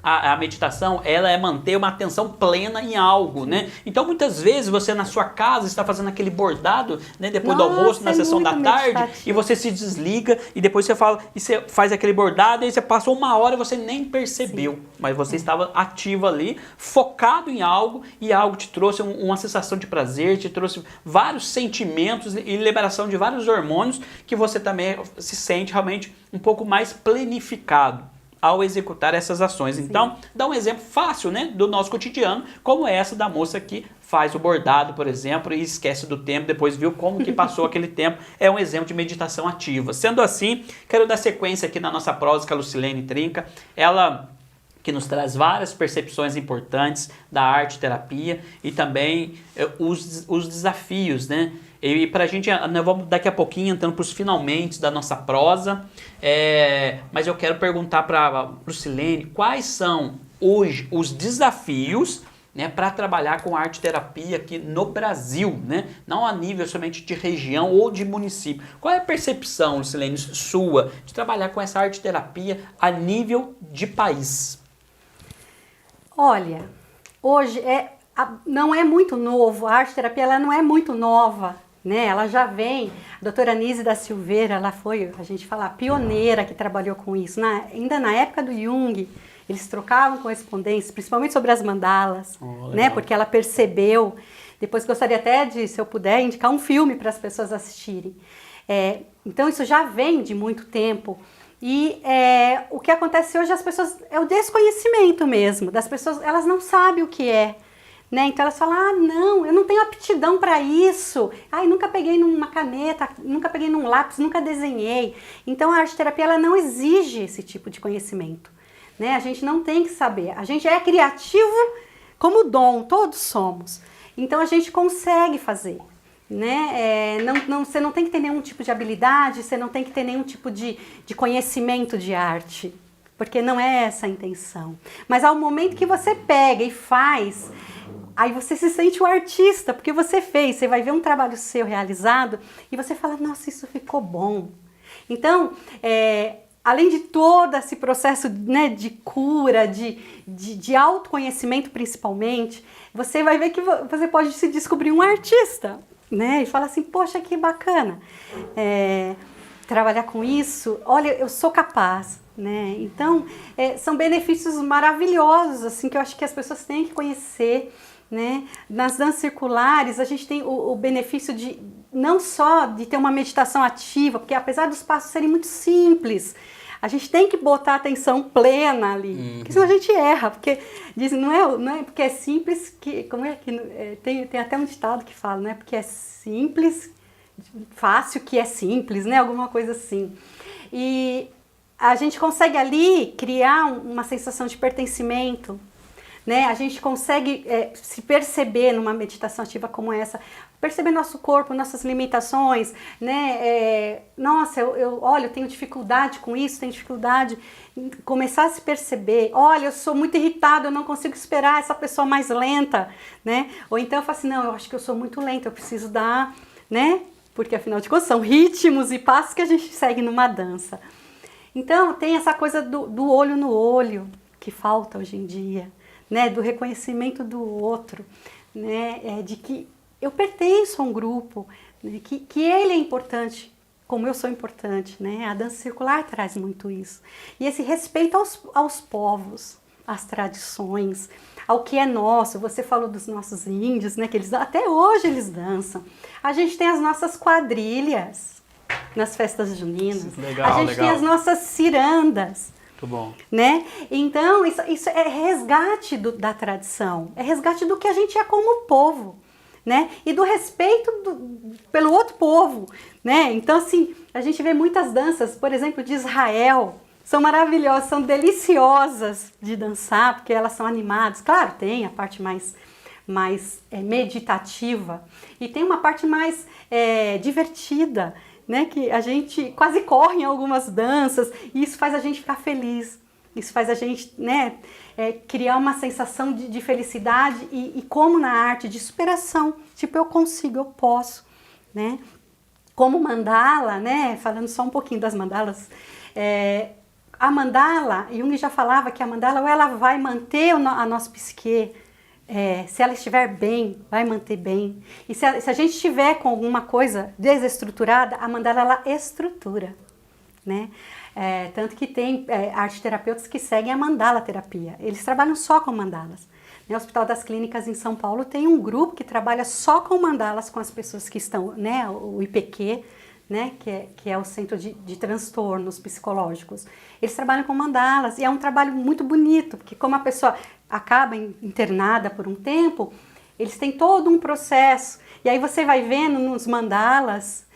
[SPEAKER 1] a meditação, ela é manter uma atenção plena em algo, né? Então, muitas vezes, você na sua casa está fazendo aquele bordado, né? Depois do almoço, na sessão da tarde, e você se desliga, e depois você fala, e você faz aquele bordado, e aí você passou uma hora e você nem percebeu, mas você estava ativo ali, focado em algo, e algo te trouxe uma sensação de prazer, te trouxe vários sentimentos e liberação de vários hormônios, que você também se sente realmente um pouco mais planificado ao executar essas ações. Sim. Então, dá um exemplo fácil, né, do nosso cotidiano, como essa da moça aqui, faz o bordado, por exemplo, e esquece do tempo, depois viu como que passou aquele tempo. É um exemplo de meditação ativa. Sendo assim, quero dar sequência aqui na nossa prosa com a Lucilene Trinca. Ela que nos traz várias percepções importantes da arte terapia e também os desafios, né? E para a gente, nós vamos daqui a pouquinho entrando para os finalmente da nossa prosa, mas eu quero perguntar para a Lucilene quais são hoje os desafios, né, para trabalhar com arte terapia aqui no Brasil, né? Não a nível somente de região ou de município. Qual é a percepção, Lucilene, sua de trabalhar com essa arte terapia a nível de país?
[SPEAKER 2] Olha, hoje não é muito novo, a arte terapia ela não é muito nova, né? Ela já vem, a doutora Nise da Silveira, ela foi, a gente fala, a pioneira que trabalhou com isso, ainda na época do Jung, eles trocavam correspondências, principalmente sobre as mandalas, né? Porque ela percebeu, depois gostaria até de, se eu puder, indicar um filme para as pessoas assistirem. Então isso já vem de muito tempo. E o que acontece hoje, as pessoas, é o desconhecimento mesmo, das pessoas, elas não sabem o que é, né? Então elas falam, não, eu não tenho aptidão para isso, nunca peguei numa caneta, nunca peguei num lápis, nunca desenhei. Então a arte terapia, ela não exige esse tipo de conhecimento, né? A gente não tem que saber, a gente é criativo como dom, todos somos, então a gente consegue fazer. Né? Você não tem que ter nenhum tipo de habilidade, você não tem que ter nenhum tipo de conhecimento de arte, porque não é essa a intenção. Mas ao momento que você pega e faz, aí você se sente um artista, porque você fez, você vai ver um trabalho seu realizado e você fala, nossa, isso ficou bom. Então, além de todo esse processo, né, de cura, de autoconhecimento principalmente, você vai ver que você pode se descobrir um artista, né? E fala assim, poxa, que bacana trabalhar com isso, olha, eu sou capaz, né? Então, são benefícios maravilhosos, assim, que eu acho que as pessoas têm que conhecer, né? Nas danças circulares, a gente tem o benefício de, não só de ter uma meditação ativa, porque apesar dos passos serem muito simples, a gente tem que botar atenção plena ali, porque senão a gente erra, porque dizem, não é porque é simples que, como é que, tem até um ditado que fala, né, porque é simples, fácil que é simples, né, alguma coisa assim. E a gente consegue ali criar uma sensação de pertencimento, né, a gente consegue se perceber numa meditação ativa como essa, perceber nosso corpo, nossas limitações, né? Nossa, olha, eu tenho dificuldade com isso, tenho dificuldade em começar a se perceber. Olha, eu sou muito irritada, eu não consigo esperar essa pessoa mais lenta, né? Ou então eu falo assim, não, eu acho que eu sou muito lenta, eu preciso dar, né? Porque afinal de contas são ritmos e passos que a gente segue numa dança. Então tem essa coisa do olho no olho que falta hoje em dia, né? Do reconhecimento do outro, né? De que eu pertenço a um grupo, né, que ele é importante, como eu sou importante, né? A dança circular traz muito isso. E esse respeito aos povos, às tradições, ao que é nosso. Você falou dos nossos índios, né? Que até hoje eles dançam. A gente tem as nossas quadrilhas nas festas juninas.
[SPEAKER 1] Legal,
[SPEAKER 2] a gente tem as nossas cirandas.
[SPEAKER 1] Muito bom.
[SPEAKER 2] Né? Então, isso é resgate da tradição, é resgate do que a gente é como povo. Né? E do respeito pelo outro povo, né? Então, assim, a gente vê muitas danças, por exemplo, de Israel, são maravilhosas, são deliciosas de dançar, porque elas são animadas. Claro, tem a parte mais meditativa e tem uma parte mais divertida, né? Que a gente quase corre em algumas danças e isso faz a gente ficar feliz. Isso faz a gente, né, criar uma sensação de felicidade e como na arte, de superação. Tipo, eu consigo, eu posso, né? Como mandala, né? Falando só um pouquinho das mandalas. A mandala, Jung já falava que a mandala ou ela vai manter a nossa psique, se ela estiver bem, vai manter bem. E se a gente estiver com alguma coisa desestruturada, a mandala, ela estrutura, né? Tanto que tem arteterapeutas que seguem a mandala terapia. Eles trabalham só com mandalas. No Hospital das Clínicas em São Paulo tem um grupo que trabalha só com mandalas com as pessoas que estão, né, o IPQ, né, que é o Centro de Transtornos Psicológicos. Eles trabalham com mandalas e é um trabalho muito bonito, porque como a pessoa acaba internada por um tempo, Eles têm todo um processo. E aí você vai vendo nos mandalas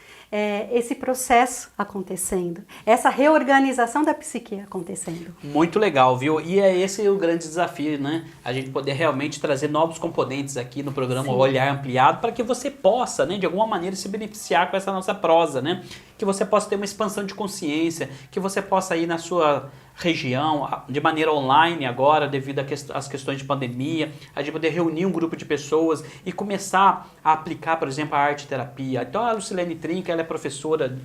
[SPEAKER 2] esse processo acontecendo, essa reorganização da psique acontecendo.
[SPEAKER 1] Muito legal, viu? E é esse o grande desafio, né? A gente poder realmente trazer novos componentes aqui no programa
[SPEAKER 2] Sim.
[SPEAKER 1] Olhar Ampliado para que você possa, né, de alguma maneira se beneficiar com essa nossa prosa, né? Que você possa ter uma expansão de consciência, que você possa ir na sua região, de maneira online agora, devido às questões de pandemia, a gente poder reunir um grupo de pessoas e começar a aplicar, por exemplo, a arte terapia. Então a Lucilene Trinca, ela é professora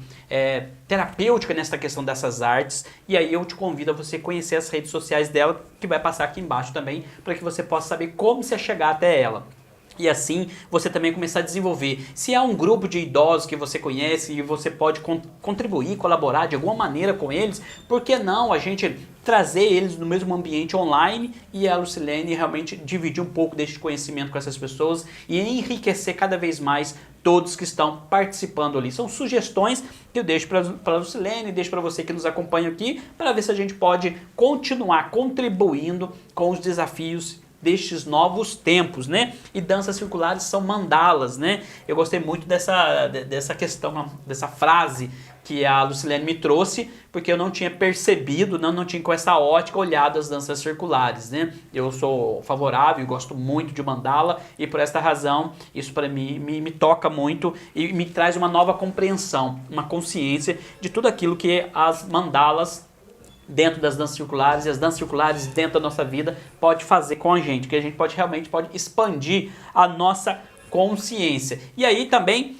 [SPEAKER 1] terapêutica nessa questão dessas artes, e aí eu te convido a você conhecer as redes sociais dela, que vai passar aqui embaixo também, para que você possa saber como se chegar até ela. E assim você também começar a desenvolver. Se há um grupo de idosos que você conhece e você pode contribuir, colaborar de alguma maneira com eles, por que não a gente trazer eles no mesmo ambiente online e a Lucilene realmente dividir um pouco deste conhecimento com essas pessoas e enriquecer cada vez mais todos que estão participando ali. São sugestões que eu deixo para a Lucilene, deixo para você que nos acompanha aqui, para ver se a gente pode continuar contribuindo com os desafios destes novos tempos, né? E danças circulares são mandalas, né? Eu gostei muito dessa questão, dessa frase que a Lucilene me trouxe, porque eu não tinha percebido, não tinha com essa ótica olhado as danças circulares, né? Eu sou favorável e gosto muito de mandala e por esta razão isso para mim me toca muito e me traz uma nova compreensão, uma consciência de tudo aquilo que as mandalas dentro das danças circulares e as danças circulares dentro da nossa vida pode fazer com a gente, que a gente realmente pode expandir a nossa consciência. E aí também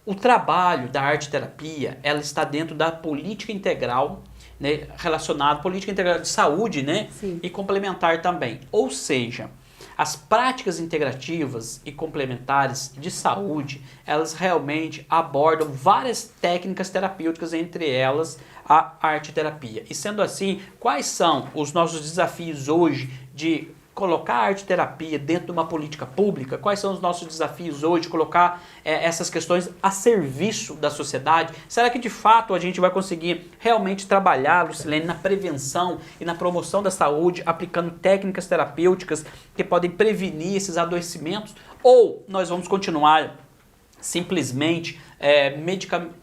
[SPEAKER 1] o trabalho da arte terapia, ela está dentro da política integral, né, relacionada à política integral de saúde, né, e complementar também. Ou seja, as práticas integrativas e complementares de saúde, elas realmente abordam várias técnicas terapêuticas, entre elas a arte-terapia. E sendo assim, quais são os nossos desafios hoje de colocar a arte-terapia dentro de uma política pública? Quais são os nossos desafios hoje de colocar essas questões a serviço da sociedade? Será que de fato a gente vai conseguir realmente trabalhar, Lucilene, na prevenção e na promoção da saúde, aplicando técnicas terapêuticas que podem prevenir esses adoecimentos? Ou nós vamos continuar simplesmente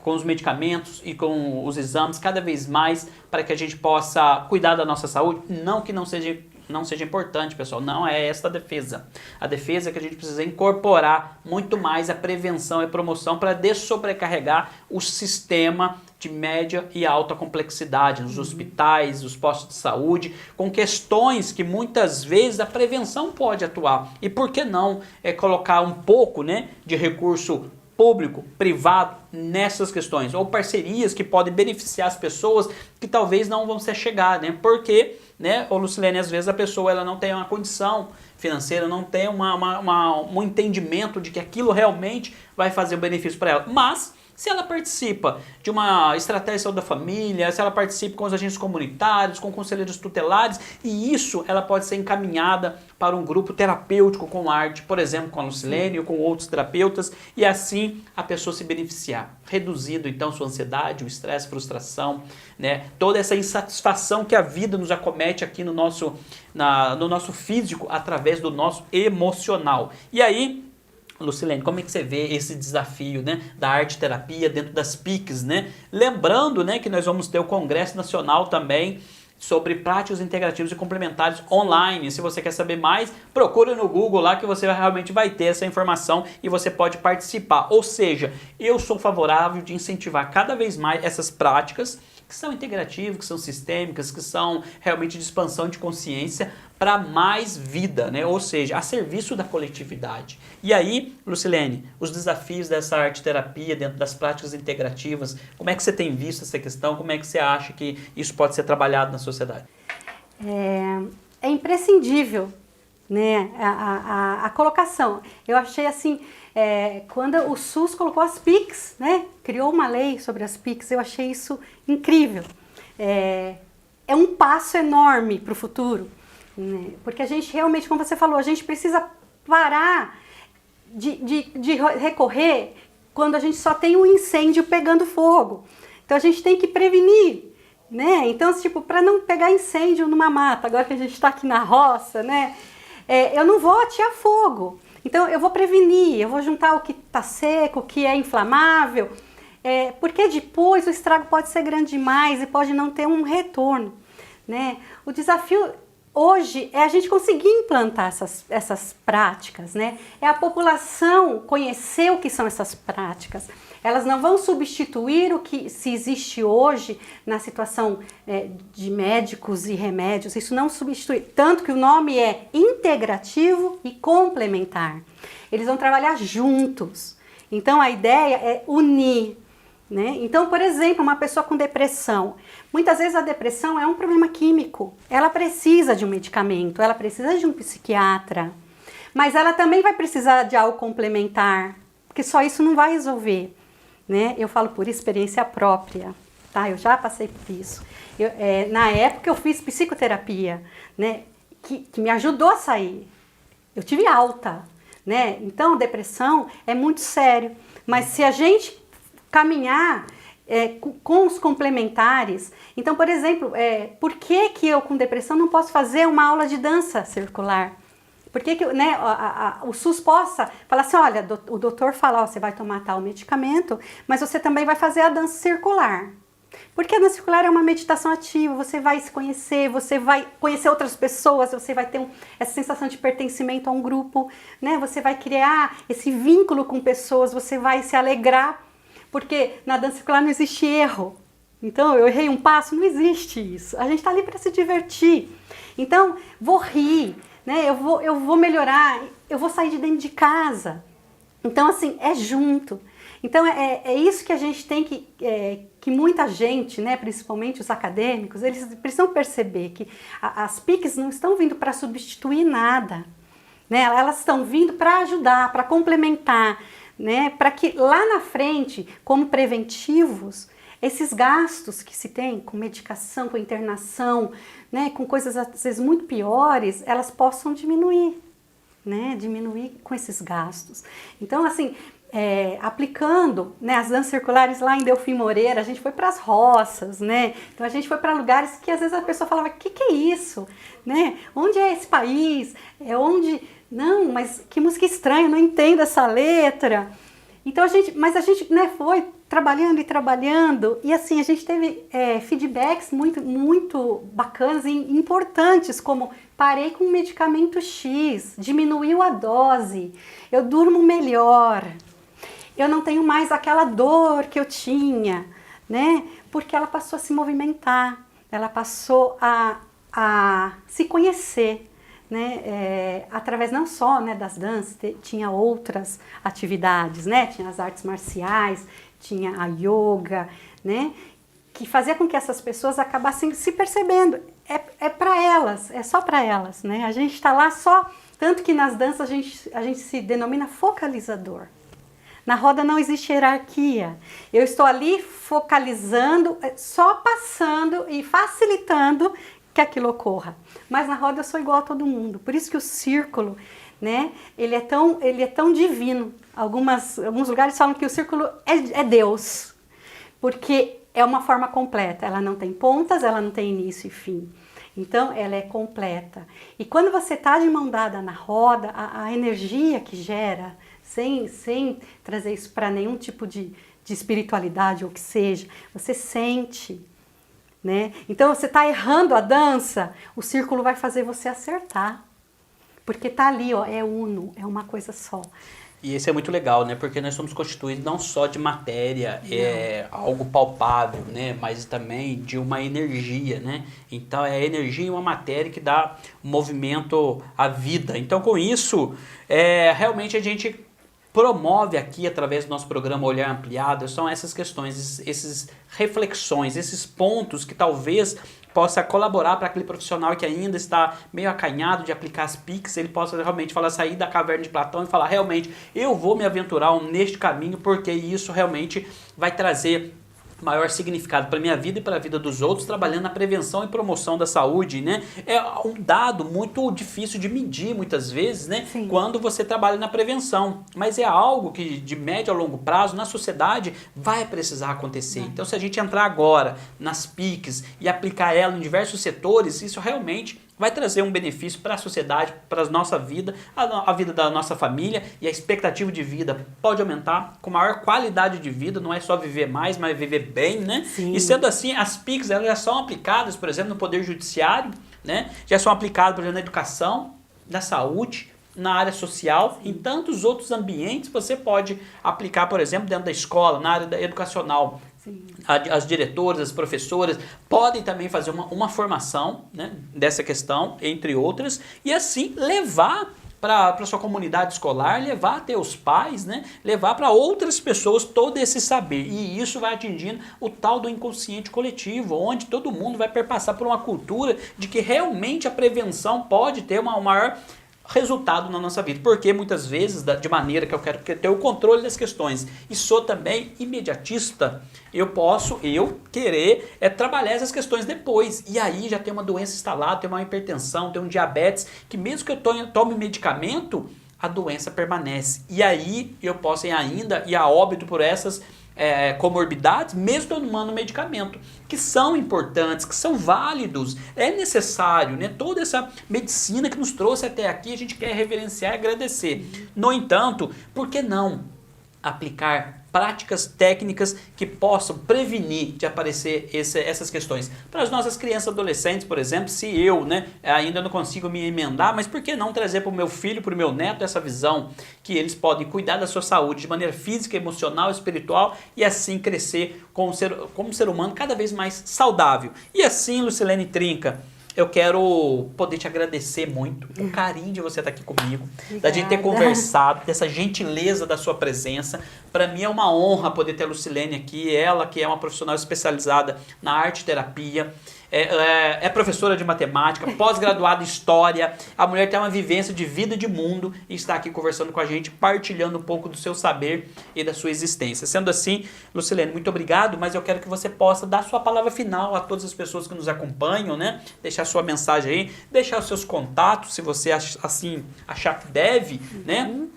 [SPEAKER 1] com os medicamentos e com os exames cada vez mais para que a gente possa cuidar da nossa saúde? Não que não seja importante, pessoal, não é esta a defesa. A defesa é que a gente precisa incorporar muito mais a prevenção e promoção para dessobrecarregar o sistema de média e alta complexidade nos hospitais, nos postos de saúde, com questões que muitas vezes a prevenção pode atuar. E por que não colocar um pouco, né, de recurso público, privado nessas questões, ou parcerias que podem beneficiar as pessoas que talvez não vão se chegar, né? Porque, né, ô Lucilene, às vezes a pessoa ela não tem uma condição financeira, não tem um entendimento de que aquilo realmente vai fazer um benefício para ela, mas se ela participa de uma estratégia de saúde da família, se ela participa com os agentes comunitários, com conselheiros tutelares, e isso ela pode ser encaminhada para um grupo terapêutico com arte, por exemplo, com a Lucilene ou com outros terapeutas, e assim a pessoa se beneficiar, reduzindo então sua ansiedade, o estresse, frustração, né? Toda essa insatisfação que a vida nos acomete aqui no nosso físico através do nosso emocional. E aí, Lucilene, como é que você vê esse desafio, né, da arte-terapia dentro das PICs, né? Lembrando, né, que nós vamos ter o Congresso Nacional também sobre práticas integrativas e complementares online. Se você quer saber mais, procura no Google lá que você realmente vai ter essa informação e você pode participar. Ou seja, eu sou favorável de incentivar cada vez mais essas práticas que são integrativas, que são sistêmicas, que são realmente de expansão de consciência para mais vida, né? Ou seja, a serviço da coletividade. E aí, Lucilene, os desafios dessa arte-terapia dentro das práticas integrativas, como é que você tem visto essa questão? Como é que você acha que isso pode ser trabalhado na sociedade?
[SPEAKER 2] É imprescindível, né, a colocação. Eu achei assim, quando o SUS colocou as PICs, né, criou uma lei sobre as PICs, eu achei isso incrível. É um passo enorme para o futuro, né, porque a gente realmente, como você falou, a gente precisa parar de recorrer quando a gente só tem um incêndio pegando fogo. Então a gente tem que prevenir, né? Então, tipo, para não pegar incêndio numa mata, agora que a gente está aqui na roça, né? Eu não vou atear fogo. Então eu vou prevenir, eu vou juntar o que está seco, o que é inflamável, porque depois o estrago pode ser grande demais e pode não ter um retorno, né? O desafio hoje é a gente conseguir implantar essas práticas, né? É a população conhecer o que são essas práticas. Elas não vão substituir o que se existe hoje na situação de médicos e remédios. Isso não substitui. Tanto que o nome é integrativo e complementar. Eles vão trabalhar juntos. Então a ideia é unir, né? Então, por exemplo, uma pessoa com depressão. Muitas vezes a depressão é um problema químico. Ela precisa de um medicamento, ela precisa de um psiquiatra. Mas ela também vai precisar de algo complementar, porque só isso não vai resolver. Né? Eu falo por experiência própria, tá? Eu já passei por isso. Na época eu fiz psicoterapia, né? Que me ajudou a sair. Eu tive alta, né? Então depressão é muito sério. Mas se a gente caminhar com os complementares, então, por exemplo, por que eu com depressão não posso fazer uma aula de dança circular? Por que né, o SUS possa falar assim, olha, o doutor fala, ó, você vai tomar tal medicamento, mas você também vai fazer a dança circular. Porque a dança circular é uma meditação ativa, você vai se conhecer, você vai conhecer outras pessoas, você vai ter essa sensação de pertencimento a um grupo, né? Você vai criar esse vínculo com pessoas, você vai se alegrar, porque na dança circular não existe erro. Então, eu errei um passo, não existe isso. A gente está ali para se divertir. Então, vou rir, né? Eu vou melhorar, eu vou sair de dentro de casa. Então, assim, é junto. Então, é isso que a gente tem que muita gente, né, principalmente os acadêmicos, eles precisam perceber que as PICs não estão vindo para substituir nada, né? Elas estão vindo para ajudar, para complementar, né? Para que lá na frente, como preventivos, esses gastos que se tem com medicação, com internação, né, com coisas às vezes muito piores, elas possam diminuir, né, diminuir com esses gastos. Então, assim, aplicando, né, as danças circulares lá em Delfim Moreira, a gente foi para as roças, né, então a gente foi para lugares que às vezes a pessoa falava, que é isso, né, onde é esse país, não, mas que música estranha, eu não entendo essa letra. Então a gente né, foi trabalhando e trabalhando, e assim, a gente teve feedbacks muito, muito bacanas e importantes, como parei com o medicamento X, diminuiu a dose, eu durmo melhor, eu não tenho mais aquela dor que eu tinha, né? Porque ela passou a se movimentar, ela passou a se conhecer, né? Através não só, né, das danças, tinha outras atividades, né? Tinha as artes marciais, tinha a yoga, né? Que fazia com que essas pessoas acabassem se percebendo. É para elas, é só para elas, né? A gente está lá só, tanto que nas danças a gente se denomina focalizador. Na roda não existe hierarquia. Eu estou ali focalizando, só passando e facilitando que aquilo ocorra. Mas na roda eu sou igual a todo mundo. Por isso que o círculo, né, ele é tão divino. Alguns lugares falam que o círculo é Deus, porque é uma forma completa. Ela não tem pontas, ela não tem início e fim. Então, ela é completa. E quando você está de mão dada na roda, a energia que gera, sem trazer isso para nenhum tipo de espiritualidade ou que seja, você sente, né? Então, você está errando a dança, o círculo vai fazer você acertar. Porque tá ali, ó, é uno, é uma coisa só.
[SPEAKER 1] E esse é muito legal, né? Porque nós somos constituídos não só de matéria, algo palpável, né? Mas também de uma energia, né? Então é a energia e uma matéria que dá movimento à vida. Então com isso, realmente a gente promove aqui, através do nosso programa Olhar Ampliado, são essas questões, essas reflexões, esses pontos que talvez possa colaborar para aquele profissional que ainda está meio acanhado de aplicar as PICs, ele possa realmente sair da caverna de Platão e falar, realmente, eu vou me aventurar neste caminho, porque isso realmente vai trazer maior significado para a minha vida e para a vida dos outros, trabalhando na prevenção e promoção da saúde, né? É um dado muito difícil de medir muitas vezes, né?
[SPEAKER 2] Sim.
[SPEAKER 1] Quando você trabalha na prevenção, mas é algo que de médio a longo prazo na sociedade vai precisar acontecer. Então, se a gente entrar agora nas PICs e aplicar ela em diversos setores, isso realmente vai trazer um benefício para a sociedade, para a nossa vida, a vida da nossa família, e a expectativa de vida pode aumentar com maior qualidade de vida, não é só viver mais, mas viver bem, né?
[SPEAKER 2] Sim.
[SPEAKER 1] E sendo assim, as PICs elas já são aplicadas, por exemplo, no Poder Judiciário, né? Já são aplicadas, por exemplo, na educação, na saúde, na área social, em tantos outros ambientes você pode aplicar, por exemplo, dentro da escola, na área educacional. As diretoras, as professoras podem também fazer uma formação, né, dessa questão, entre outras, e assim levar para a sua comunidade escolar, levar até os pais, né, levar para outras pessoas todo esse saber. E isso vai atingindo o tal do inconsciente coletivo, onde todo mundo vai perpassar por uma cultura de que realmente a prevenção pode ter uma maior resultado na nossa vida, porque muitas vezes, de maneira que eu quero ter o controle das questões e sou também imediatista, eu querer trabalhar essas questões depois, e aí já tem uma doença instalada, tem uma hipertensão, tem um diabetes, que mesmo que eu tome medicamento, a doença permanece, e aí eu posso ir ainda ir a óbito por essas comorbidades, mesmo tomando medicamento, que são importantes, que são válidos, é necessário, né? Toda essa medicina que nos trouxe até aqui, a gente quer reverenciar e agradecer. No entanto, por que não aplicar práticas técnicas que possam prevenir de aparecer essas questões? Para as nossas crianças e adolescentes, por exemplo, se eu, né, ainda não consigo me emendar, mas por que não trazer para o meu filho, para o meu neto essa visão que eles podem cuidar da sua saúde de maneira física, emocional, espiritual e assim crescer como um ser humano cada vez mais saudável. E assim, Lucilene Trinca, eu quero poder te agradecer muito, o carinho de você estar aqui comigo, da gente ter conversado, dessa gentileza da sua presença. Para mim é uma honra poder ter a Lucilene aqui, ela que é uma profissional especializada na arte-terapia, é professora de matemática, pós-graduada em história, a mulher tem uma vivência de vida e de mundo e está aqui conversando com a gente, partilhando um pouco do seu saber e da sua existência. Sendo assim, Lucilene, muito obrigado, mas eu quero que você possa dar sua palavra final a todas as pessoas que nos acompanham, né? Deixar sua mensagem aí, deixar os seus contatos, se você assim achar que deve, né?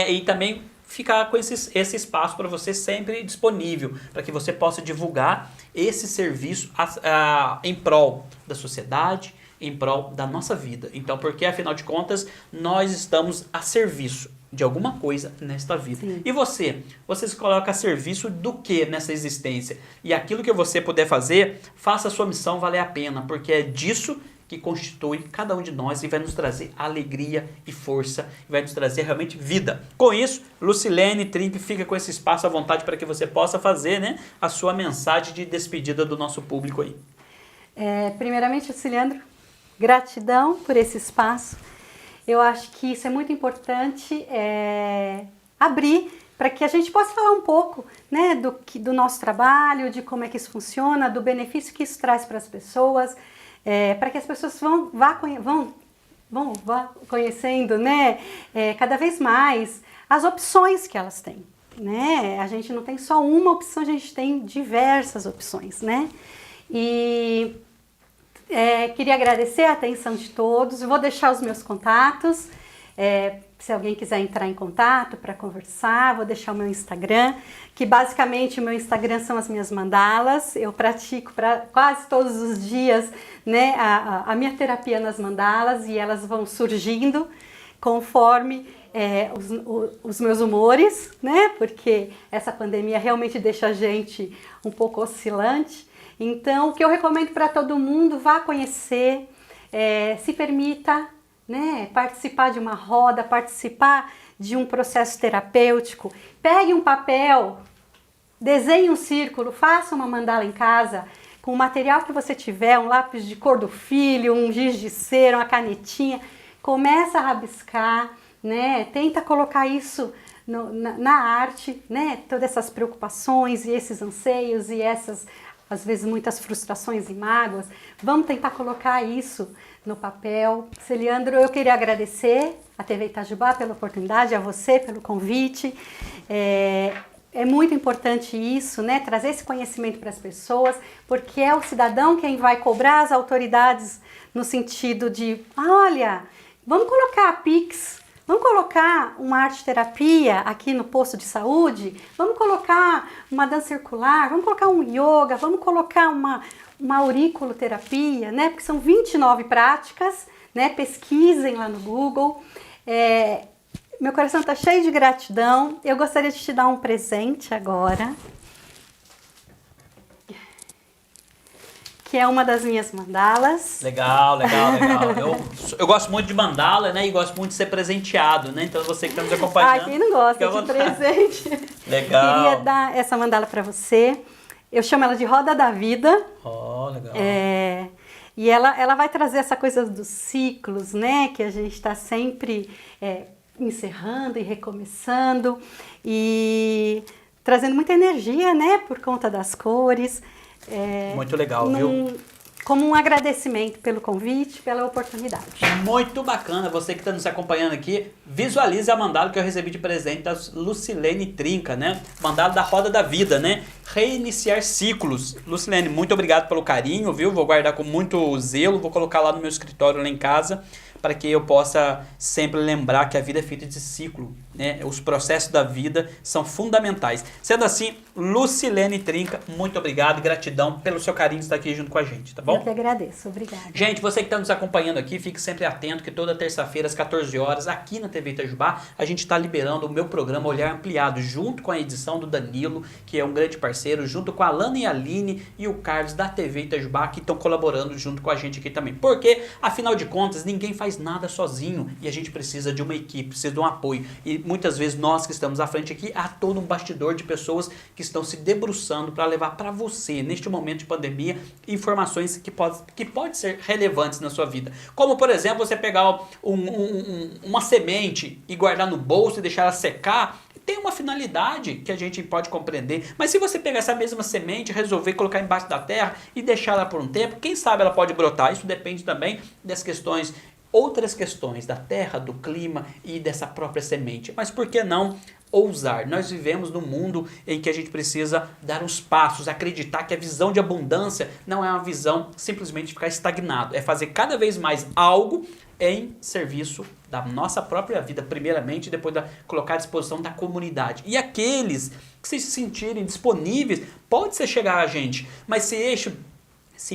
[SPEAKER 1] E também ficar com esse espaço para você sempre disponível, para que você possa divulgar esse serviço em prol da sociedade, em prol da nossa vida. Então, porque afinal de contas, nós estamos a serviço de alguma coisa nesta vida. Sim. E você se coloca a serviço do que nessa existência? E aquilo que você puder fazer, faça a sua missão valer a pena, porque é disso que constitui cada um de nós e vai nos trazer alegria e força, e vai nos trazer realmente vida. Com isso, Lucilene Trinca fica com esse espaço à vontade para que você possa fazer, né, a sua mensagem de despedida do nosso público aí.
[SPEAKER 2] Primeiramente, Luciliandro, gratidão por esse espaço. Eu acho que isso é muito importante, abrir para que a gente possa falar um pouco, né, do nosso trabalho, de como é que isso funciona, do benefício que isso traz para as pessoas, para que as pessoas vão conhecendo, né, cada vez mais as opções que elas têm, né? A gente não tem só uma opção, a gente tem diversas opções, né? E queria agradecer a atenção de todos, vou deixar os meus contatos, se alguém quiser entrar em contato para conversar, vou deixar o meu Instagram, que basicamente o meu Instagram são as minhas mandalas, eu pratico quase todos os dias, né, a minha terapia nas mandalas e elas vão surgindo conforme os meus humores, né, porque essa pandemia realmente deixa a gente um pouco oscilante. Então, o que eu recomendo para todo mundo, vá conhecer, se permita, né, participar de uma roda, participar de um processo terapêutico, pegue um papel, desenhe um círculo, faça uma mandala em casa, com o material que você tiver, um lápis de cor do filho, um giz de cera, uma canetinha, começa a rabiscar, né, tenta colocar isso na arte, né, todas essas preocupações e esses anseios e essas, às vezes, muitas frustrações e mágoas, vamos tentar colocar isso no papel. Celiandro, eu queria agradecer a TV Itajubá pela oportunidade, a você pelo convite. É muito importante isso, né? Trazer esse conhecimento para as pessoas, porque é o cidadão quem vai cobrar as autoridades no sentido de, olha, vamos colocar a Pix, vamos colocar uma arte-terapia aqui no posto de saúde, vamos colocar uma dança circular, vamos colocar um yoga, vamos colocar uma auriculoterapia, né? Porque são 29 práticas, né? Pesquisem lá no Google. Meu coração está cheio de gratidão. Eu gostaria de te dar um presente agora, que é uma das minhas mandalas.
[SPEAKER 1] Legal. Eu gosto muito de mandala, né? E gosto muito de ser presenteado, né? Então você que está nos acompanhando...
[SPEAKER 2] Quem não gosta de presente?
[SPEAKER 1] Legal.
[SPEAKER 2] Queria dar essa mandala para você. Eu chamo ela de Roda da Vida.
[SPEAKER 1] Legal.
[SPEAKER 2] E ela vai trazer essa coisa dos ciclos, né? Que a gente está sempre encerrando e recomeçando. E trazendo muita energia, né? Por conta das cores.
[SPEAKER 1] Muito legal, viu?
[SPEAKER 2] Como um agradecimento pelo convite, pela oportunidade.
[SPEAKER 1] Muito bacana, você que está nos acompanhando aqui, visualize a mandala que eu recebi de presente da Lucilene Trinca, né? Mandala da Roda da Vida, né? Reiniciar ciclos. Lucilene, muito obrigado pelo carinho, viu? Vou guardar com muito zelo, vou colocar lá no meu escritório lá em casa, para que eu possa sempre lembrar que a vida é feita de ciclo, né? Os processos da vida são fundamentais. Sendo assim, Lucilene Trinca, muito obrigado e gratidão pelo seu carinho de estar aqui junto com a gente, tá bom?
[SPEAKER 2] Eu que agradeço, obrigada.
[SPEAKER 1] Gente, você que está nos acompanhando aqui, fique sempre atento que toda terça-feira às 14 horas, aqui na TV Itajubá, a gente está liberando o meu programa Olhar Ampliado, junto com a edição do Danilo, que é um grande parceiro, junto com a Alana e a Aline e o Carlos da TV Itajubá, que estão colaborando junto com a gente aqui também. Porque, afinal de contas, ninguém faz nada sozinho e a gente precisa de uma equipe, precisa de um apoio. E muitas vezes nós que estamos à frente aqui, há todo um bastidor de pessoas que estão se debruçando para levar para você, neste momento de pandemia, informações que pode ser relevantes na sua vida. Como, por exemplo, você pegar uma semente e guardar no bolso e deixar ela secar, tem uma finalidade que a gente pode compreender. Mas se você pegar essa mesma semente, resolver colocar embaixo da terra e deixar ela por um tempo, quem sabe ela pode brotar. Isso depende também das questões, outras questões da terra, do clima e dessa própria semente. Mas por que não ousar? Nós vivemos num mundo em que a gente precisa dar uns passos, acreditar que a visão de abundância não é uma visão simplesmente de ficar estagnado, é fazer cada vez mais algo em serviço da nossa própria vida, primeiramente, e depois colocar à disposição da comunidade. E aqueles que se sentirem disponíveis, pode ser chegar a gente, mas se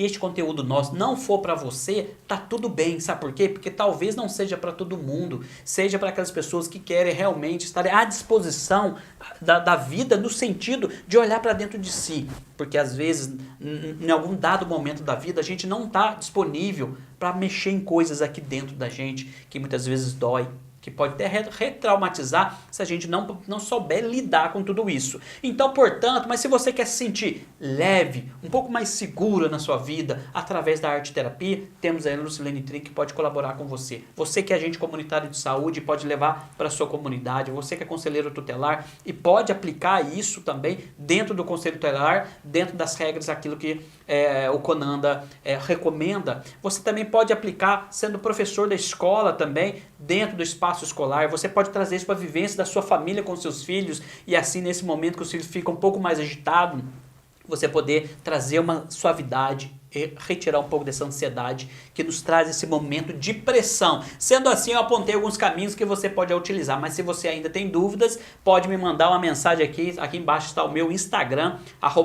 [SPEAKER 1] este conteúdo nosso não for para você, tá tudo bem, sabe por quê? Porque talvez não seja para todo mundo, seja para aquelas pessoas que querem realmente estar à disposição da vida, no sentido de olhar para dentro de si, porque às vezes, em algum dado momento da vida, a gente não está disponível para mexer em coisas aqui dentro da gente, que muitas vezes dói, que pode até retraumatizar se a gente não souber lidar com tudo isso. Então, portanto, mas se você quer se sentir leve, um pouco mais seguro na sua vida, através da arte terapia, temos aí a Lucilene Trinca que pode colaborar com você. Você que é agente comunitário de saúde, pode levar para a sua comunidade. Você que é conselheiro tutelar e pode aplicar isso também dentro do conselho tutelar, dentro das regras, aquilo que o CONANDA recomenda. Você também pode aplicar sendo professor da escola também, dentro do espaço escolar. Você pode trazer isso para a vivência da sua família com seus filhos e assim, nesse momento que os filhos ficam um pouco mais agitados, você poder trazer uma suavidade e retirar um pouco dessa ansiedade que nos traz esse momento de pressão. Sendo assim, eu apontei alguns caminhos que você pode utilizar, mas se você ainda tem dúvidas, pode me mandar uma mensagem aqui embaixo está o meu Instagram,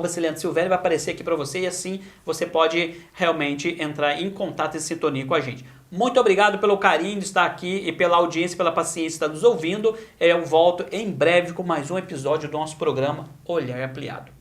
[SPEAKER 1] @CilianoSilvério, vai aparecer aqui para você e assim você pode realmente entrar em contato e sintonia com a gente. Muito obrigado pelo carinho de estar aqui e pela audiência, pela paciência de estar nos ouvindo. Eu volto em breve com mais um episódio do nosso programa Olhar Ampliado.